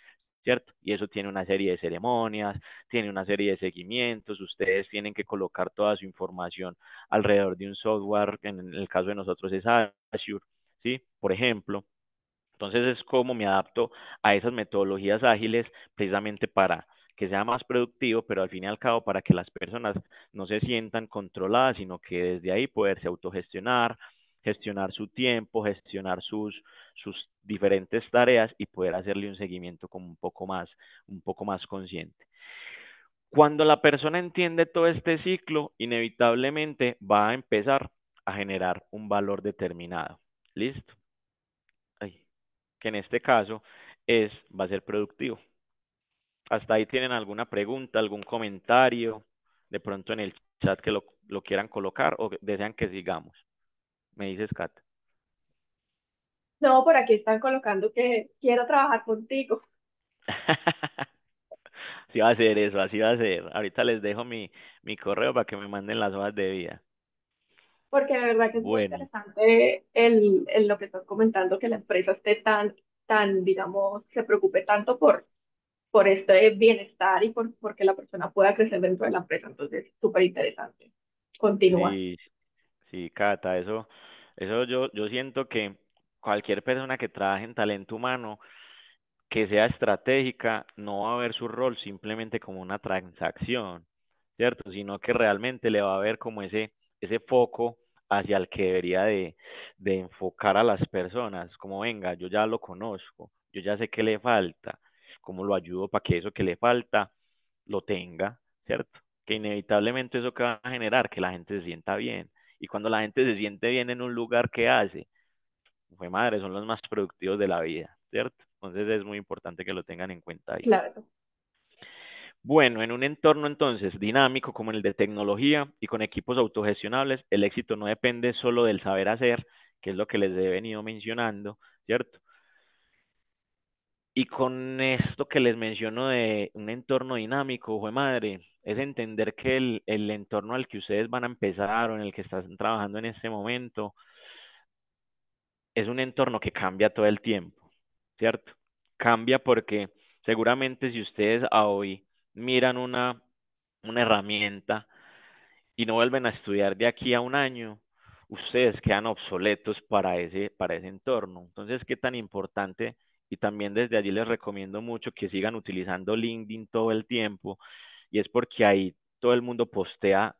¿Cierto? Y eso tiene una serie de ceremonias, tiene una serie de seguimientos, ustedes tienen que colocar toda su información alrededor de un software, en el caso de nosotros es Azure, ¿sí? Por ejemplo, entonces es como me adapto a esas metodologías ágiles precisamente para que sea más productivo, pero al fin y al cabo para que las personas no se sientan controladas, sino que desde ahí poderse autogestionar, gestionar su tiempo, gestionar sus diferentes tareas y poder hacerle un seguimiento como un poco más consciente. Cuando la persona entiende todo este ciclo, inevitablemente va a empezar a generar un valor determinado. ¿Listo? Ay, que en este caso va a ser productivo. Hasta ahí tienen alguna pregunta, algún comentario, de pronto en el chat que lo quieran colocar o desean que sigamos. Me dices, Kat. No, por aquí están colocando que quiero trabajar contigo, Así va a ser eso, así va a ser. Ahorita les dejo mi correo para que me manden las hojas de vida. porque de verdad que es muy Bueno, interesante lo que estás comentando, que la empresa esté tan tan, digamos, se preocupe tanto por este bienestar y porque la persona pueda crecer dentro de la empresa. Entonces, súper interesante. Continúa. Sí, sí, Cata, eso yo siento que cualquier persona que trabaje en talento humano, que sea estratégica, no va a ver su rol simplemente como una transacción, ¿cierto? Sino que realmente le va a ver como ese foco hacia el que debería de enfocar a las personas, como venga, yo ya lo conozco, yo ya sé qué le falta, cómo lo ayudo para que eso que le falta lo tenga, ¿cierto? Que inevitablemente eso que va a generar que la gente se sienta bien. Y cuando la gente se siente bien en un lugar que hace, fue madre, son los más productivos de la vida, ¿cierto? Entonces es muy importante que lo tengan en cuenta ahí. Claro. Bueno, en un entorno entonces dinámico como el de tecnología y con equipos autogestionables, el éxito no depende solo del saber hacer, que es lo que les he venido mencionando, ¿cierto? Y con esto que les menciono de un entorno dinámico, fue madre, es entender que el entorno al que ustedes van a empezar o en el que están trabajando en este momento es un entorno que cambia todo el tiempo, ¿cierto? Cambia porque seguramente si ustedes a hoy miran una herramienta y no vuelven a estudiar de aquí a un año, ustedes quedan obsoletos para ese entorno. Entonces, ¿qué tan importante? Y también desde allí les recomiendo mucho que sigan utilizando LinkedIn todo el tiempo, y es porque ahí todo el mundo postea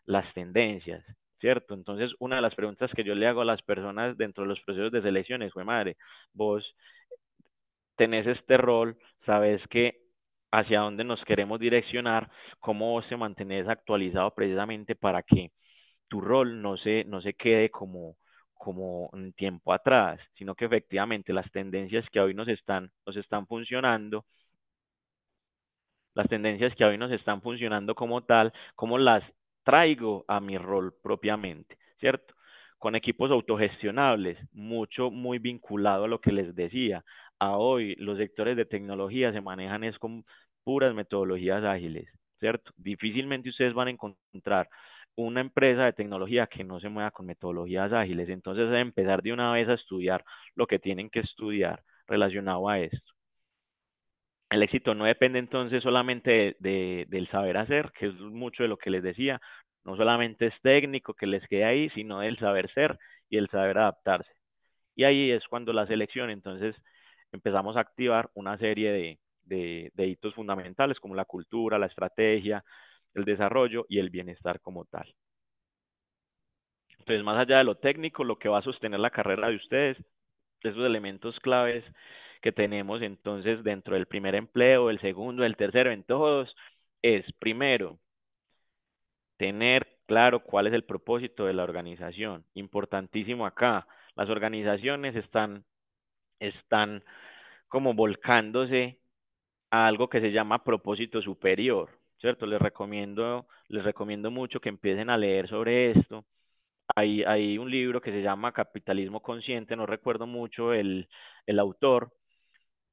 las tendencias, ¿cierto? Entonces, una de las preguntas que yo le hago a las personas dentro de los procesos de selección es, fue madre, vos tenés este rol, sabes que hacia dónde nos queremos direccionar, cómo vos te mantenés actualizado precisamente para que tu rol no se quede como un tiempo atrás, sino que efectivamente las tendencias que hoy nos están funcionando, las tendencias que hoy nos están funcionando como tal, cómo las traigo a mi rol propiamente, ¿cierto? Con equipos autogestionables, mucho, muy vinculado a lo que les decía. A hoy los sectores de tecnología se manejan es con puras metodologías ágiles, ¿cierto? Difícilmente ustedes van a encontrar una empresa de tecnología que no se mueva con metodologías ágiles. Entonces, deben empezar de una vez a estudiar lo que tienen que estudiar relacionado a esto. El éxito no depende entonces solamente del saber hacer, que es mucho de lo que les decía, no solamente es técnico que les quede ahí, sino del saber ser y el saber adaptarse. Y ahí es cuando la selección, entonces empezamos a activar una serie de hitos fundamentales como la cultura, la estrategia, el desarrollo y el bienestar como tal. Entonces, más allá de lo técnico, lo que va a sostener la carrera de ustedes, esos elementos claves que tenemos entonces dentro del primer empleo, el segundo, el tercero, en todos, es primero, tener claro cuál es el propósito de la organización. Importantísimo acá, las organizaciones están como volcándose a algo que se llama propósito superior, ¿cierto? Les recomiendo mucho que empiecen a leer sobre esto. Hay un libro que se llama Capitalismo Consciente, no recuerdo mucho el autor,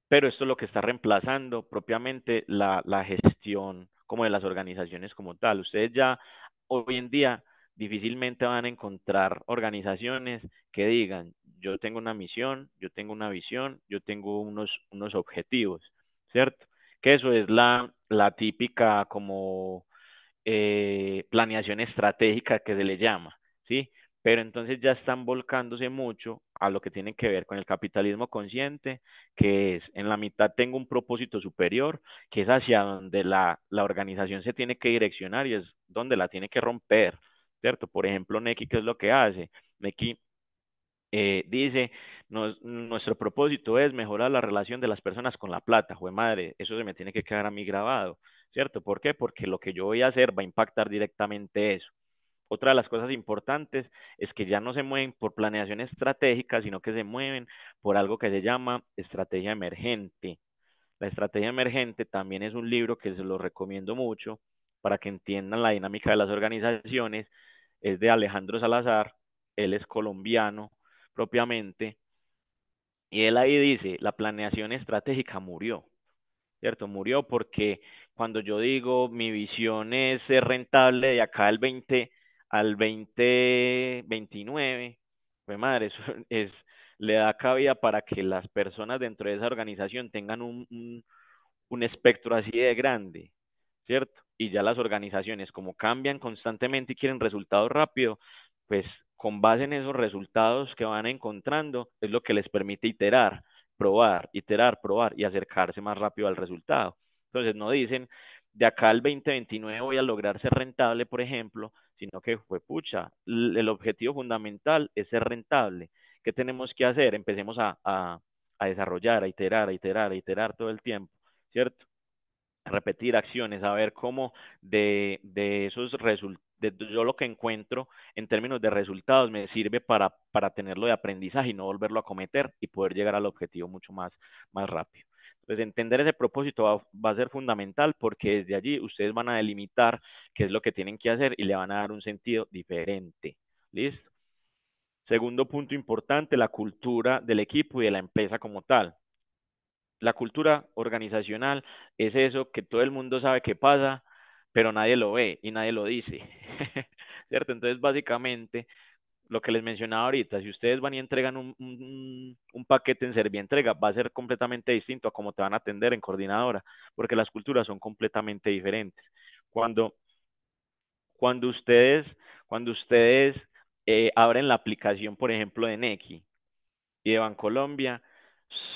pero esto es lo que está reemplazando propiamente la gestión como de las organizaciones como tal. Ustedes ya hoy en día difícilmente van a encontrar organizaciones que digan, yo tengo una misión, yo tengo una visión, yo tengo unos objetivos, ¿cierto? Que eso es la típica como planeación estratégica que se le llama, ¿sí? Pero entonces ya están volcándose mucho a lo que tiene que ver con el capitalismo consciente, que es en la mitad tengo un propósito superior, que es hacia donde la organización se tiene que direccionar y es donde la tiene que romper, ¿cierto? Por ejemplo, Nequi, ¿qué es lo que hace? Nequi dice, nuestro propósito es mejorar la relación de las personas con la plata. Jue madre, eso se me tiene que quedar a mí grabado, ¿cierto? ¿Por qué? Porque lo que yo voy a hacer va a impactar directamente eso. Otra de las cosas importantes es que ya no se mueven por planeación estratégica, sino que se mueven por algo que se llama estrategia emergente. La estrategia emergente también es un libro que se lo recomiendo mucho para que entiendan la dinámica de las organizaciones. Es de Alejandro Salazar, él es colombiano propiamente, y él ahí dice, la planeación estratégica murió, ¿cierto? Murió porque cuando yo digo mi visión es ser rentable de acá al 20 al 2029, pues madre, eso es, le da cabida para que las personas dentro de esa organización tengan un espectro así de grande, ¿cierto? Y ya las organizaciones, como cambian constantemente y quieren resultados rápidos, pues con base en esos resultados que van encontrando, es lo que les permite iterar, probar y acercarse más rápido al resultado. Entonces no dicen, de acá al 2029 voy a lograr ser rentable, por ejemplo, sino que fue pucha, el objetivo fundamental es ser rentable. ¿Qué tenemos que hacer? Empecemos a desarrollar, a iterar todo el tiempo, ¿cierto? Repetir acciones, a ver cómo de esos resultados, yo lo que encuentro en términos de resultados me sirve para tenerlo de aprendizaje y no volverlo a cometer y poder llegar al objetivo mucho más rápido. Entonces, entender ese propósito va a ser fundamental porque desde allí ustedes van a delimitar qué es lo que tienen que hacer y le van a dar un sentido diferente. ¿Listo? Segundo punto importante, la cultura del equipo y de la empresa como tal. La cultura organizacional es eso que todo el mundo sabe que pasa, pero nadie lo ve y nadie lo dice, ¿cierto? Entonces, básicamente, lo que les mencionaba ahorita, si ustedes van y entregan un paquete en Servientrega, va a ser completamente distinto a cómo te van a atender en coordinadora, porque las culturas son completamente diferentes. Cuando, cuando ustedes, cuando ustedes abren la aplicación, por ejemplo, de Nequi, y de Bancolombia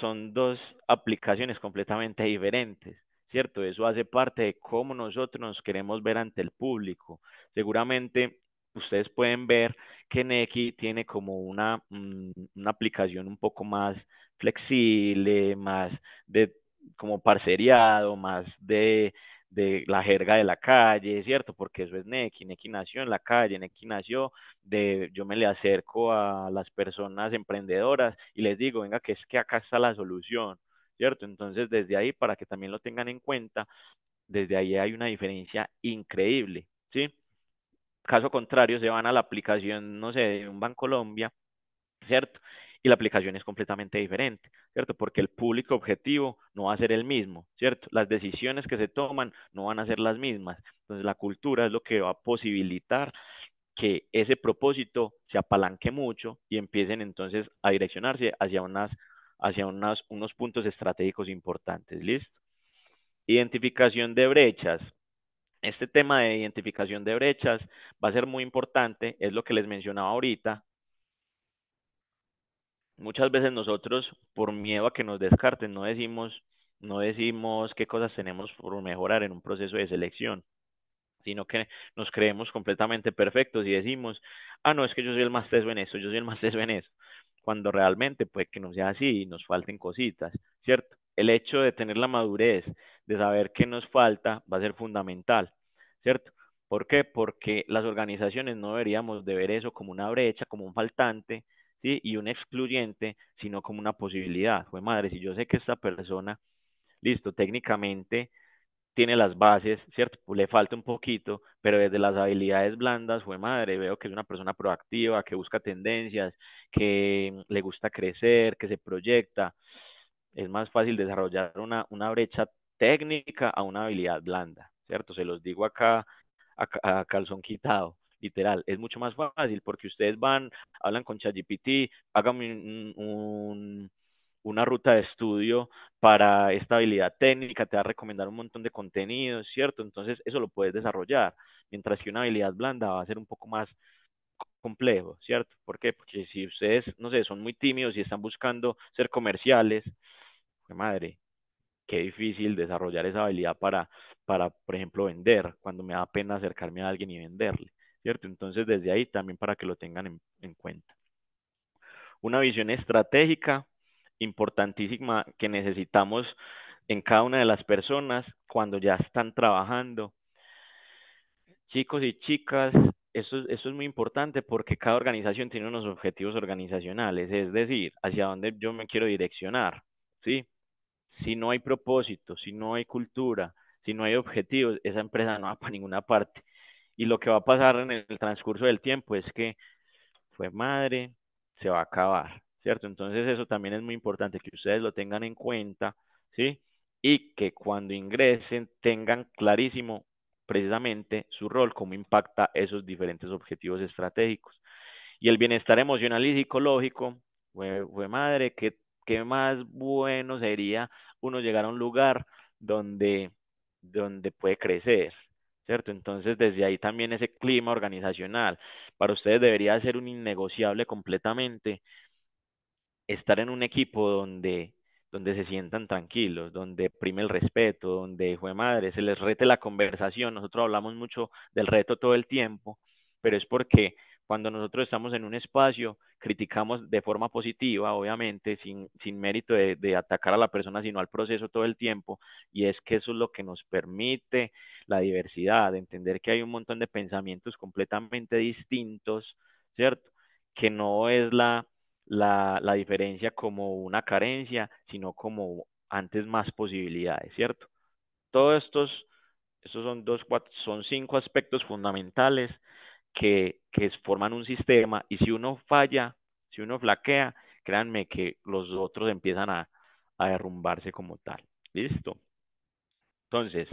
son dos aplicaciones completamente diferentes, ¿cierto? Eso hace parte de cómo nosotros nos queremos ver ante el público. Seguramente ustedes pueden ver que Nequi tiene como una aplicación un poco más flexible, más de como parceriado, más de la jerga de la calle, ¿cierto? Porque eso es Nequi. Nequi nació en la calle, Nequi nació yo me le acerco a las personas emprendedoras y les digo, venga, que es que acá está la solución, ¿cierto? Entonces, desde ahí, para que también lo tengan en cuenta, desde ahí hay una diferencia increíble, ¿sí? Caso contrario, se van a la aplicación, no sé, de un Bancolombia, ¿cierto? Y la aplicación es completamente diferente, ¿cierto? Porque el público objetivo no va a ser el mismo, ¿cierto? Las decisiones que se toman no van a ser las mismas. Entonces, la cultura es lo que va a posibilitar que ese propósito se apalanque mucho y empiecen entonces a direccionarse unos puntos estratégicos importantes. ¿Listo? Identificación de brechas. Este tema de identificación de brechas va a ser muy importante, es lo que les mencionaba ahorita. Muchas veces nosotros, por miedo a que nos descarten, no decimos qué cosas tenemos por mejorar en un proceso de selección, sino que nos creemos completamente perfectos y decimos, ah, no, es que yo soy el más teso en esto, yo soy el más teso en eso, cuando realmente puede que no sea así y nos falten cositas, ¿cierto? El hecho de tener la madurez, de saber qué nos falta, va a ser fundamental, ¿cierto? ¿Por qué? Porque las organizaciones no deberíamos de ver eso como una brecha, como un faltante, ¿sí? Y un excluyente, sino como una posibilidad. Fue madre, si yo sé que esta persona, listo, técnicamente tiene las bases, ¿cierto? Le falta un poquito, pero desde las habilidades blandas, fue madre, veo que es una persona proactiva, que busca tendencias, que le gusta crecer, que se proyecta. Es más fácil desarrollar una brecha técnica a una habilidad blanda, ¿cierto? Se los digo acá a calzón quitado. Literal, es mucho más fácil porque ustedes van, hablan con ChatGPT, hagan una ruta de estudio para esta habilidad técnica, te va a recomendar un montón de contenidos, ¿cierto? Entonces eso lo puedes desarrollar, mientras que una habilidad blanda va a ser un poco más complejo, ¿cierto? ¿Por qué? Porque si ustedes, no sé, son muy tímidos y están buscando ser comerciales, pues madre, qué difícil desarrollar esa habilidad para, por ejemplo, vender, cuando me da pena acercarme a alguien y venderle, ¿cierto? Entonces desde ahí también para que lo tengan en cuenta. Una visión estratégica importantísima que necesitamos en cada una de las personas cuando ya están trabajando. Chicos y chicas, eso es muy importante porque cada organización tiene unos objetivos organizacionales, es decir, hacia dónde yo me quiero direccionar, ¿sí? Si no hay propósito, si no hay cultura, si no hay objetivos, esa empresa no va para ninguna parte. Y lo que va a pasar en el transcurso del tiempo es que fue madre, se va a acabar, ¿cierto? Entonces eso también es muy importante que ustedes lo tengan en cuenta, ¿sí? Y que cuando ingresen tengan clarísimo precisamente su rol, cómo impacta esos diferentes objetivos estratégicos. Y el bienestar emocional y psicológico fue madre, qué más bueno sería uno llegar a un lugar donde, donde puede crecer, ¿cierto? Entonces, desde ahí también ese clima organizacional, para ustedes debería ser un innegociable completamente estar en un equipo donde se sientan tranquilos, donde prime el respeto, donde, jue madre, se les rete la conversación. Nosotros hablamos mucho del reto todo el tiempo, pero es porque cuando nosotros estamos en un espacio, criticamos de forma positiva, obviamente, sin mérito de atacar a la persona, sino al proceso todo el tiempo, y es que eso es lo que nos permite la diversidad, entender que hay un montón de pensamientos completamente distintos, ¿cierto? Que no es la diferencia como una carencia, sino como antes más posibilidades, ¿cierto? Todos estos son son cinco aspectos fundamentales que forman un sistema y si uno falla, si uno flaquea, créanme que los otros empiezan a derrumbarse como tal. ¿Listo? Entonces,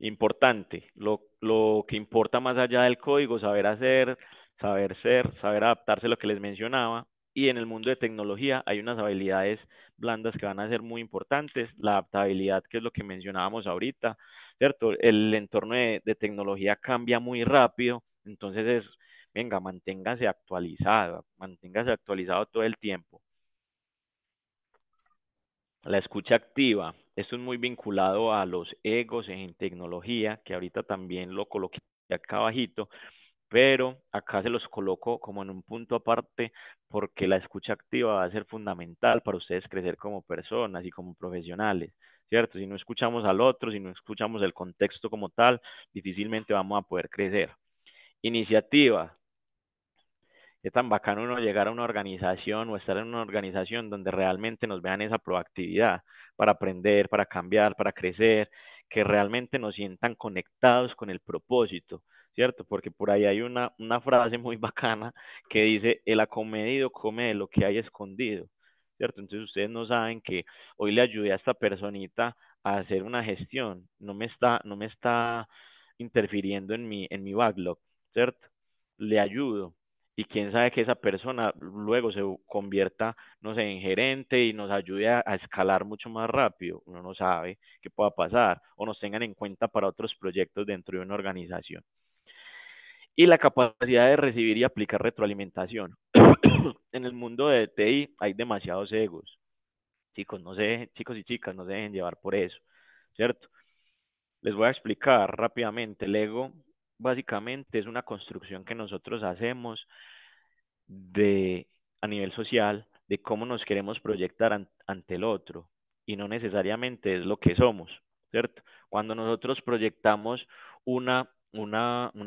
importante, lo que importa más allá del código, saber hacer, saber ser, saber adaptarse a lo que les mencionaba. Y en el mundo de tecnología hay unas habilidades blandas que van a ser muy importantes. La adaptabilidad, que es lo que mencionábamos ahorita, ¿cierto? El entorno de tecnología cambia muy rápido, entonces venga, manténgase actualizado todo el tiempo. La escucha activa, esto es muy vinculado a los egos en tecnología, que ahorita también lo coloqué acá abajito, pero acá se los coloco como en un punto aparte porque la escucha activa va a ser fundamental para ustedes crecer como personas y como profesionales, ¿cierto? Si no escuchamos al otro, si no escuchamos el contexto como tal, difícilmente vamos a poder crecer. Iniciativa, es tan bacano uno llegar a una organización o estar en una organización donde realmente nos vean esa proactividad para aprender, para cambiar, para crecer, que realmente nos sientan conectados con el propósito, ¿cierto? Porque por ahí hay una frase muy bacana que dice, el acomedido come de lo que hay escondido, ¿cierto? Entonces ustedes no saben que hoy le ayudé a esta personita a hacer una gestión, no me está interfiriendo en mi backlog, ¿cierto? Le ayudo y quién sabe que esa persona luego se convierta, no sé, en gerente y nos ayude a escalar mucho más rápido. Uno no sabe qué pueda pasar o nos tengan en cuenta para otros proyectos dentro de una organización. Y la capacidad de recibir y aplicar retroalimentación. En el mundo de TI hay demasiados egos. Chicos, chicos y chicas, no se dejen llevar por eso, ¿cierto? Les voy a explicar rápidamente. El ego básicamente es una construcción que nosotros hacemos de a nivel social de cómo nos queremos proyectar ante el otro y no necesariamente es lo que somos, ¿cierto? Cuando nosotros proyectamos una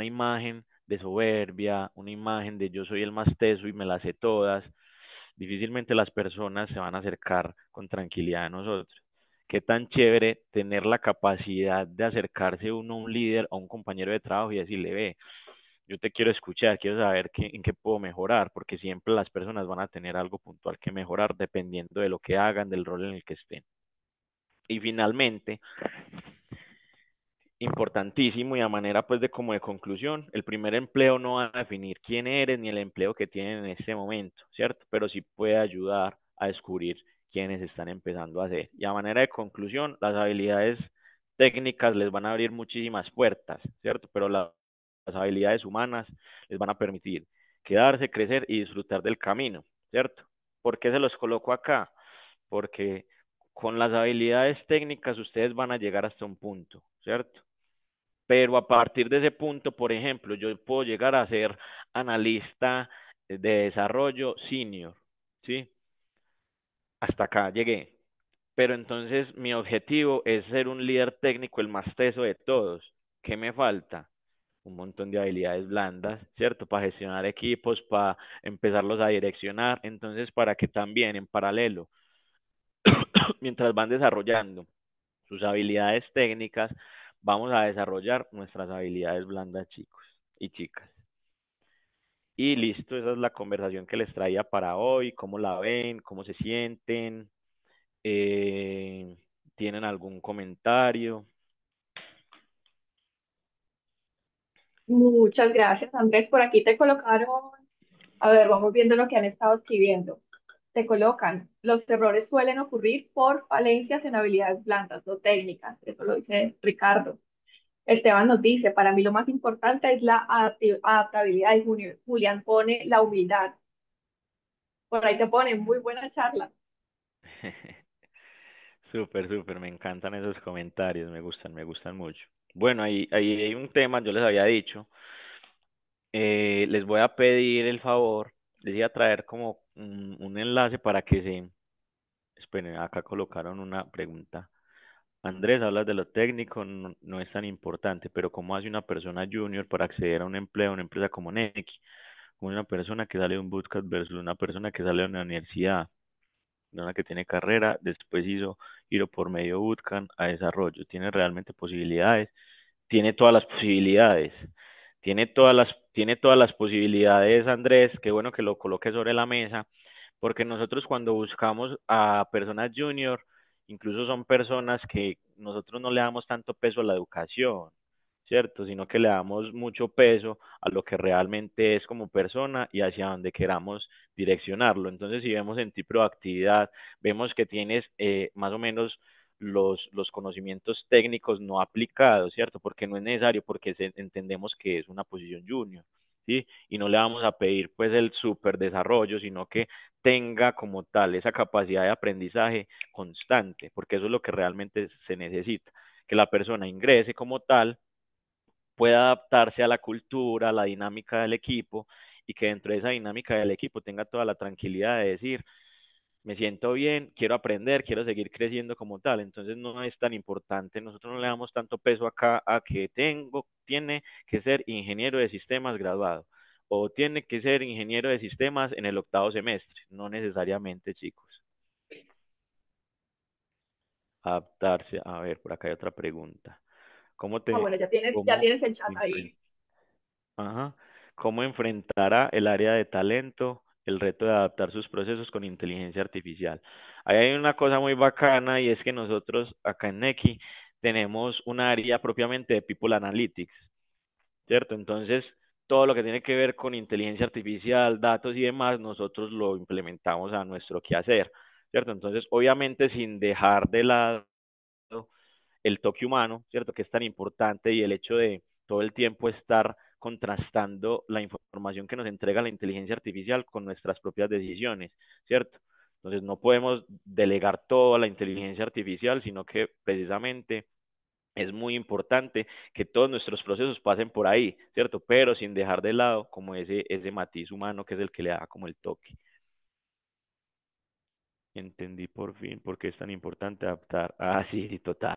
imagen de soberbia, una imagen de yo soy el más teso y me las sé todas, difícilmente las personas se van a acercar con tranquilidad a nosotros. Qué tan chévere tener la capacidad de acercarse uno a un líder, a un compañero de trabajo y decirle, ve, yo te quiero escuchar, quiero saber en qué puedo mejorar, porque siempre las personas van a tener algo puntual que mejorar dependiendo de lo que hagan, del rol en el que estén. Y finalmente, importantísimo y a manera pues de como de conclusión, el primer empleo no va a definir quién eres ni el empleo que tienen en este momento, ¿cierto? Pero sí puede ayudar a descubrir quiénes están empezando a hacer. Y a manera de conclusión, las habilidades técnicas les van a abrir muchísimas puertas, ¿cierto? Pero las habilidades humanas les van a permitir quedarse, crecer y disfrutar del camino, ¿cierto? ¿Por qué se los coloco acá? Porque con las habilidades técnicas ustedes van a llegar hasta un punto, ¿cierto? Pero a partir de ese punto, por ejemplo, yo puedo llegar a ser analista de desarrollo senior, ¿sí? Hasta acá llegué. Pero entonces mi objetivo es ser un líder técnico el más teso de todos. ¿Qué me falta? Un montón de habilidades blandas, ¿cierto? Para gestionar equipos, para empezarlos a direccionar. Entonces, para que también en paralelo, mientras van desarrollando sus habilidades técnicas, vamos a desarrollar nuestras habilidades blandas, chicos y chicas. Y listo, esa es la conversación que les traía para hoy. ¿Cómo la ven? ¿Cómo se sienten? Eh, ¿Tienen algún comentario? Muchas gracias, Andrés. Por aquí te colocaron, a ver, vamos viendo lo que han estado escribiendo. te colocan. Los errores suelen ocurrir por falencias en habilidades blandas, no técnicas. Eso lo dice Ricardo. Esteban nos dice, para mí lo más importante es la adaptabilidad y Julián pone la humildad. Por ahí te pone muy buena charla. Súper, súper, me encantan esos comentarios, me gustan mucho. Bueno, ahí hay un tema, yo les había dicho, les voy a pedir el favor, les iba a traer como un enlace para que se, esperen, acá colocaron una pregunta. Andrés, hablas de lo técnico, no, no es tan importante, pero ¿cómo hace una persona junior para acceder a un empleo, a una empresa como Nequi? Como una persona que sale de un bootcamp versus una persona que sale de una universidad, una que tiene carrera, después hizo ir por medio bootcamp a desarrollo. ¿Tiene realmente posibilidades? Tiene todas las posibilidades. Tiene todas las posibilidades, Andrés. Qué bueno que lo coloque sobre la mesa, porque nosotros cuando buscamos a personas junior, incluso son personas que nosotros no le damos tanto peso a la educación, ¿cierto? Sino que le damos mucho peso a lo que realmente es como persona y hacia donde queramos direccionarlo. Entonces, si vemos en ti proactividad, vemos que tienes más o menos los conocimientos técnicos no aplicados, ¿cierto? Porque no es necesario, porque entendemos que es una posición junior, ¿sí? Y no le vamos a pedir pues el super desarrollo, sino que tenga como tal esa capacidad de aprendizaje constante, porque eso es lo que realmente se necesita, que la persona ingrese como tal, pueda adaptarse a la cultura, a la dinámica del equipo y que dentro de esa dinámica del equipo tenga toda la tranquilidad de decir, me siento bien, quiero aprender, quiero seguir creciendo como tal. Entonces no es tan importante, nosotros no le damos tanto peso acá a que tiene que ser ingeniero de sistemas graduado o tiene que ser ingeniero de sistemas en el octavo semestre. No necesariamente, chicos. Adaptarse. A ver, por acá hay otra pregunta. ¿Cómo Ah, te, bueno, ya cómo tienes el chat enfren- ahí. ajá, cómo enfrentará el área de talento el reto de adaptar sus procesos con inteligencia artificial? Ahí hay una cosa muy bacana y es que nosotros acá en Nequi tenemos un área propiamente de People Analytics, ¿cierto? Entonces, todo lo que tiene que ver con inteligencia artificial, datos y demás, nosotros lo implementamos a nuestro quehacer, ¿cierto? Entonces, obviamente sin dejar de lado el toque humano, ¿cierto? Que es tan importante y el hecho de todo el tiempo estar contrastando la información que nos entrega la inteligencia artificial con nuestras propias decisiones, ¿cierto? Entonces no podemos delegar todo a la inteligencia artificial, sino que precisamente es muy importante que todos nuestros procesos pasen por ahí, ¿cierto? Pero sin dejar de lado como ese matiz humano que es el que le da como el toque. Entendí por fin por qué es tan importante adaptar. Ah, sí, sí, total.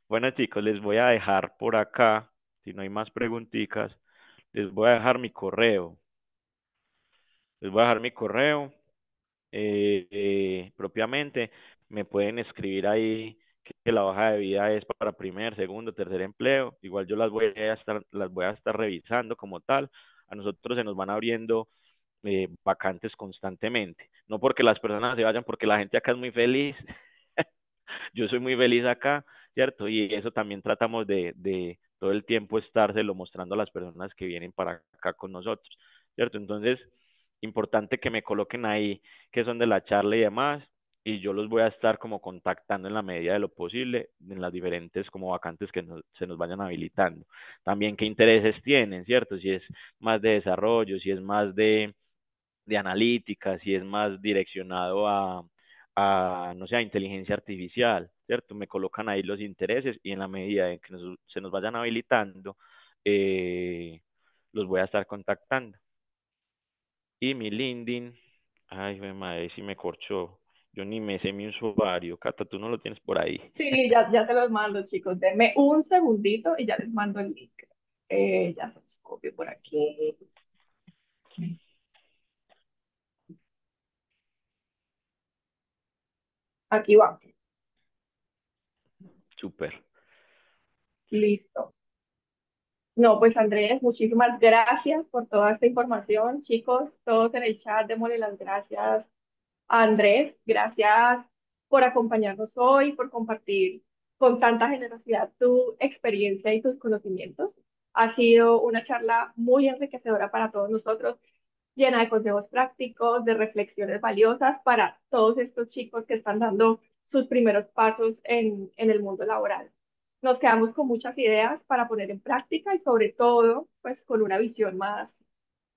Bueno, chicos, les voy a dejar por acá, si no hay más preguntitas, les voy a dejar mi correo. Les voy a dejar mi correo propiamente. Me pueden escribir ahí que la hoja de vida es para primer, segundo, tercer empleo. Igual yo las voy a estar revisando como tal. A nosotros se nos van abriendo vacantes constantemente. No porque las personas se vayan, porque la gente acá es muy feliz. Yo soy muy feliz acá, ¿cierto? Y eso también tratamos de todo el tiempo estárselo mostrando a las personas que vienen para acá con nosotros, ¿cierto? Entonces, importante que me coloquen ahí, que son de la charla y demás, y yo los voy a estar como contactando en la medida de lo posible en las diferentes como vacantes que se nos vayan habilitando. También qué intereses tienen, ¿cierto? Si es más de desarrollo, si es más de analítica, si es más direccionado no sé, a inteligencia artificial, ¿cierto? Me colocan ahí los intereses y en la medida en que se nos vayan habilitando, eh, los voy a estar contactando. Y mi LinkedIn, ay, mi madre, si me corchó. Yo ni me sé mi usuario. Cata, tú no lo tienes por ahí. Sí, ya se los mando, chicos. Denme un segundito y ya les mando el link. Ya se los copio por aquí. Aquí va. Súper. Listo. No, pues Andrés, muchísimas gracias por toda esta información. Chicos, todos en el chat, démosle las gracias a Andrés. Gracias por acompañarnos hoy, por compartir con tanta generosidad tu experiencia y tus conocimientos. Ha sido una charla muy enriquecedora para todos nosotros. llena de consejos prácticos, de reflexiones valiosas para todos estos chicos que están dando sus primeros pasos en el mundo laboral. Nos quedamos con muchas ideas para poner en práctica y sobre todo, pues con una visión más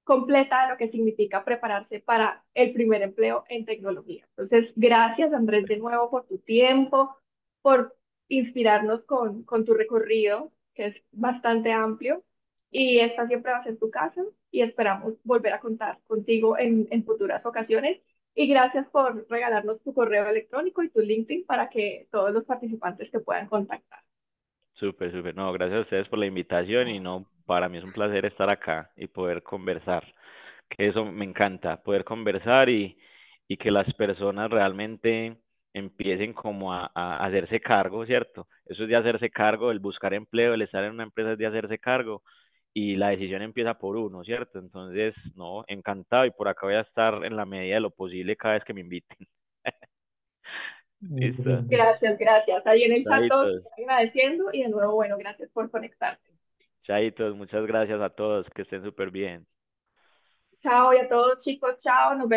completa de lo que significa prepararse para el primer empleo en tecnología. Entonces, gracias Andrés de nuevo por tu tiempo, por inspirarnos con tu recorrido, que es bastante amplio, y esta siempre va a ser tu casa y esperamos volver a contar contigo en futuras ocasiones. Y gracias por regalarnos tu correo electrónico y tu LinkedIn para que todos los participantes te puedan contactar. Súper, súper. No, gracias a ustedes por la invitación y no, para mí es un placer estar acá y poder conversar. Que eso me encanta, poder conversar y que las personas realmente empiecen como a hacerse cargo, ¿cierto? Eso es de hacerse cargo, el buscar empleo, el estar en una empresa es de hacerse cargo y la decisión empieza por uno, ¿cierto? Entonces, no, encantado y por acá voy a estar en la medida de lo posible cada vez que me inviten. Listo. Gracias, gracias. Ahí en el chat todos Chaitos, agradeciendo y de nuevo, bueno, gracias por conectarte. chaitos, muchas gracias a todos, que estén súper bien. Chao y a todos chicos, chao, nos vemos.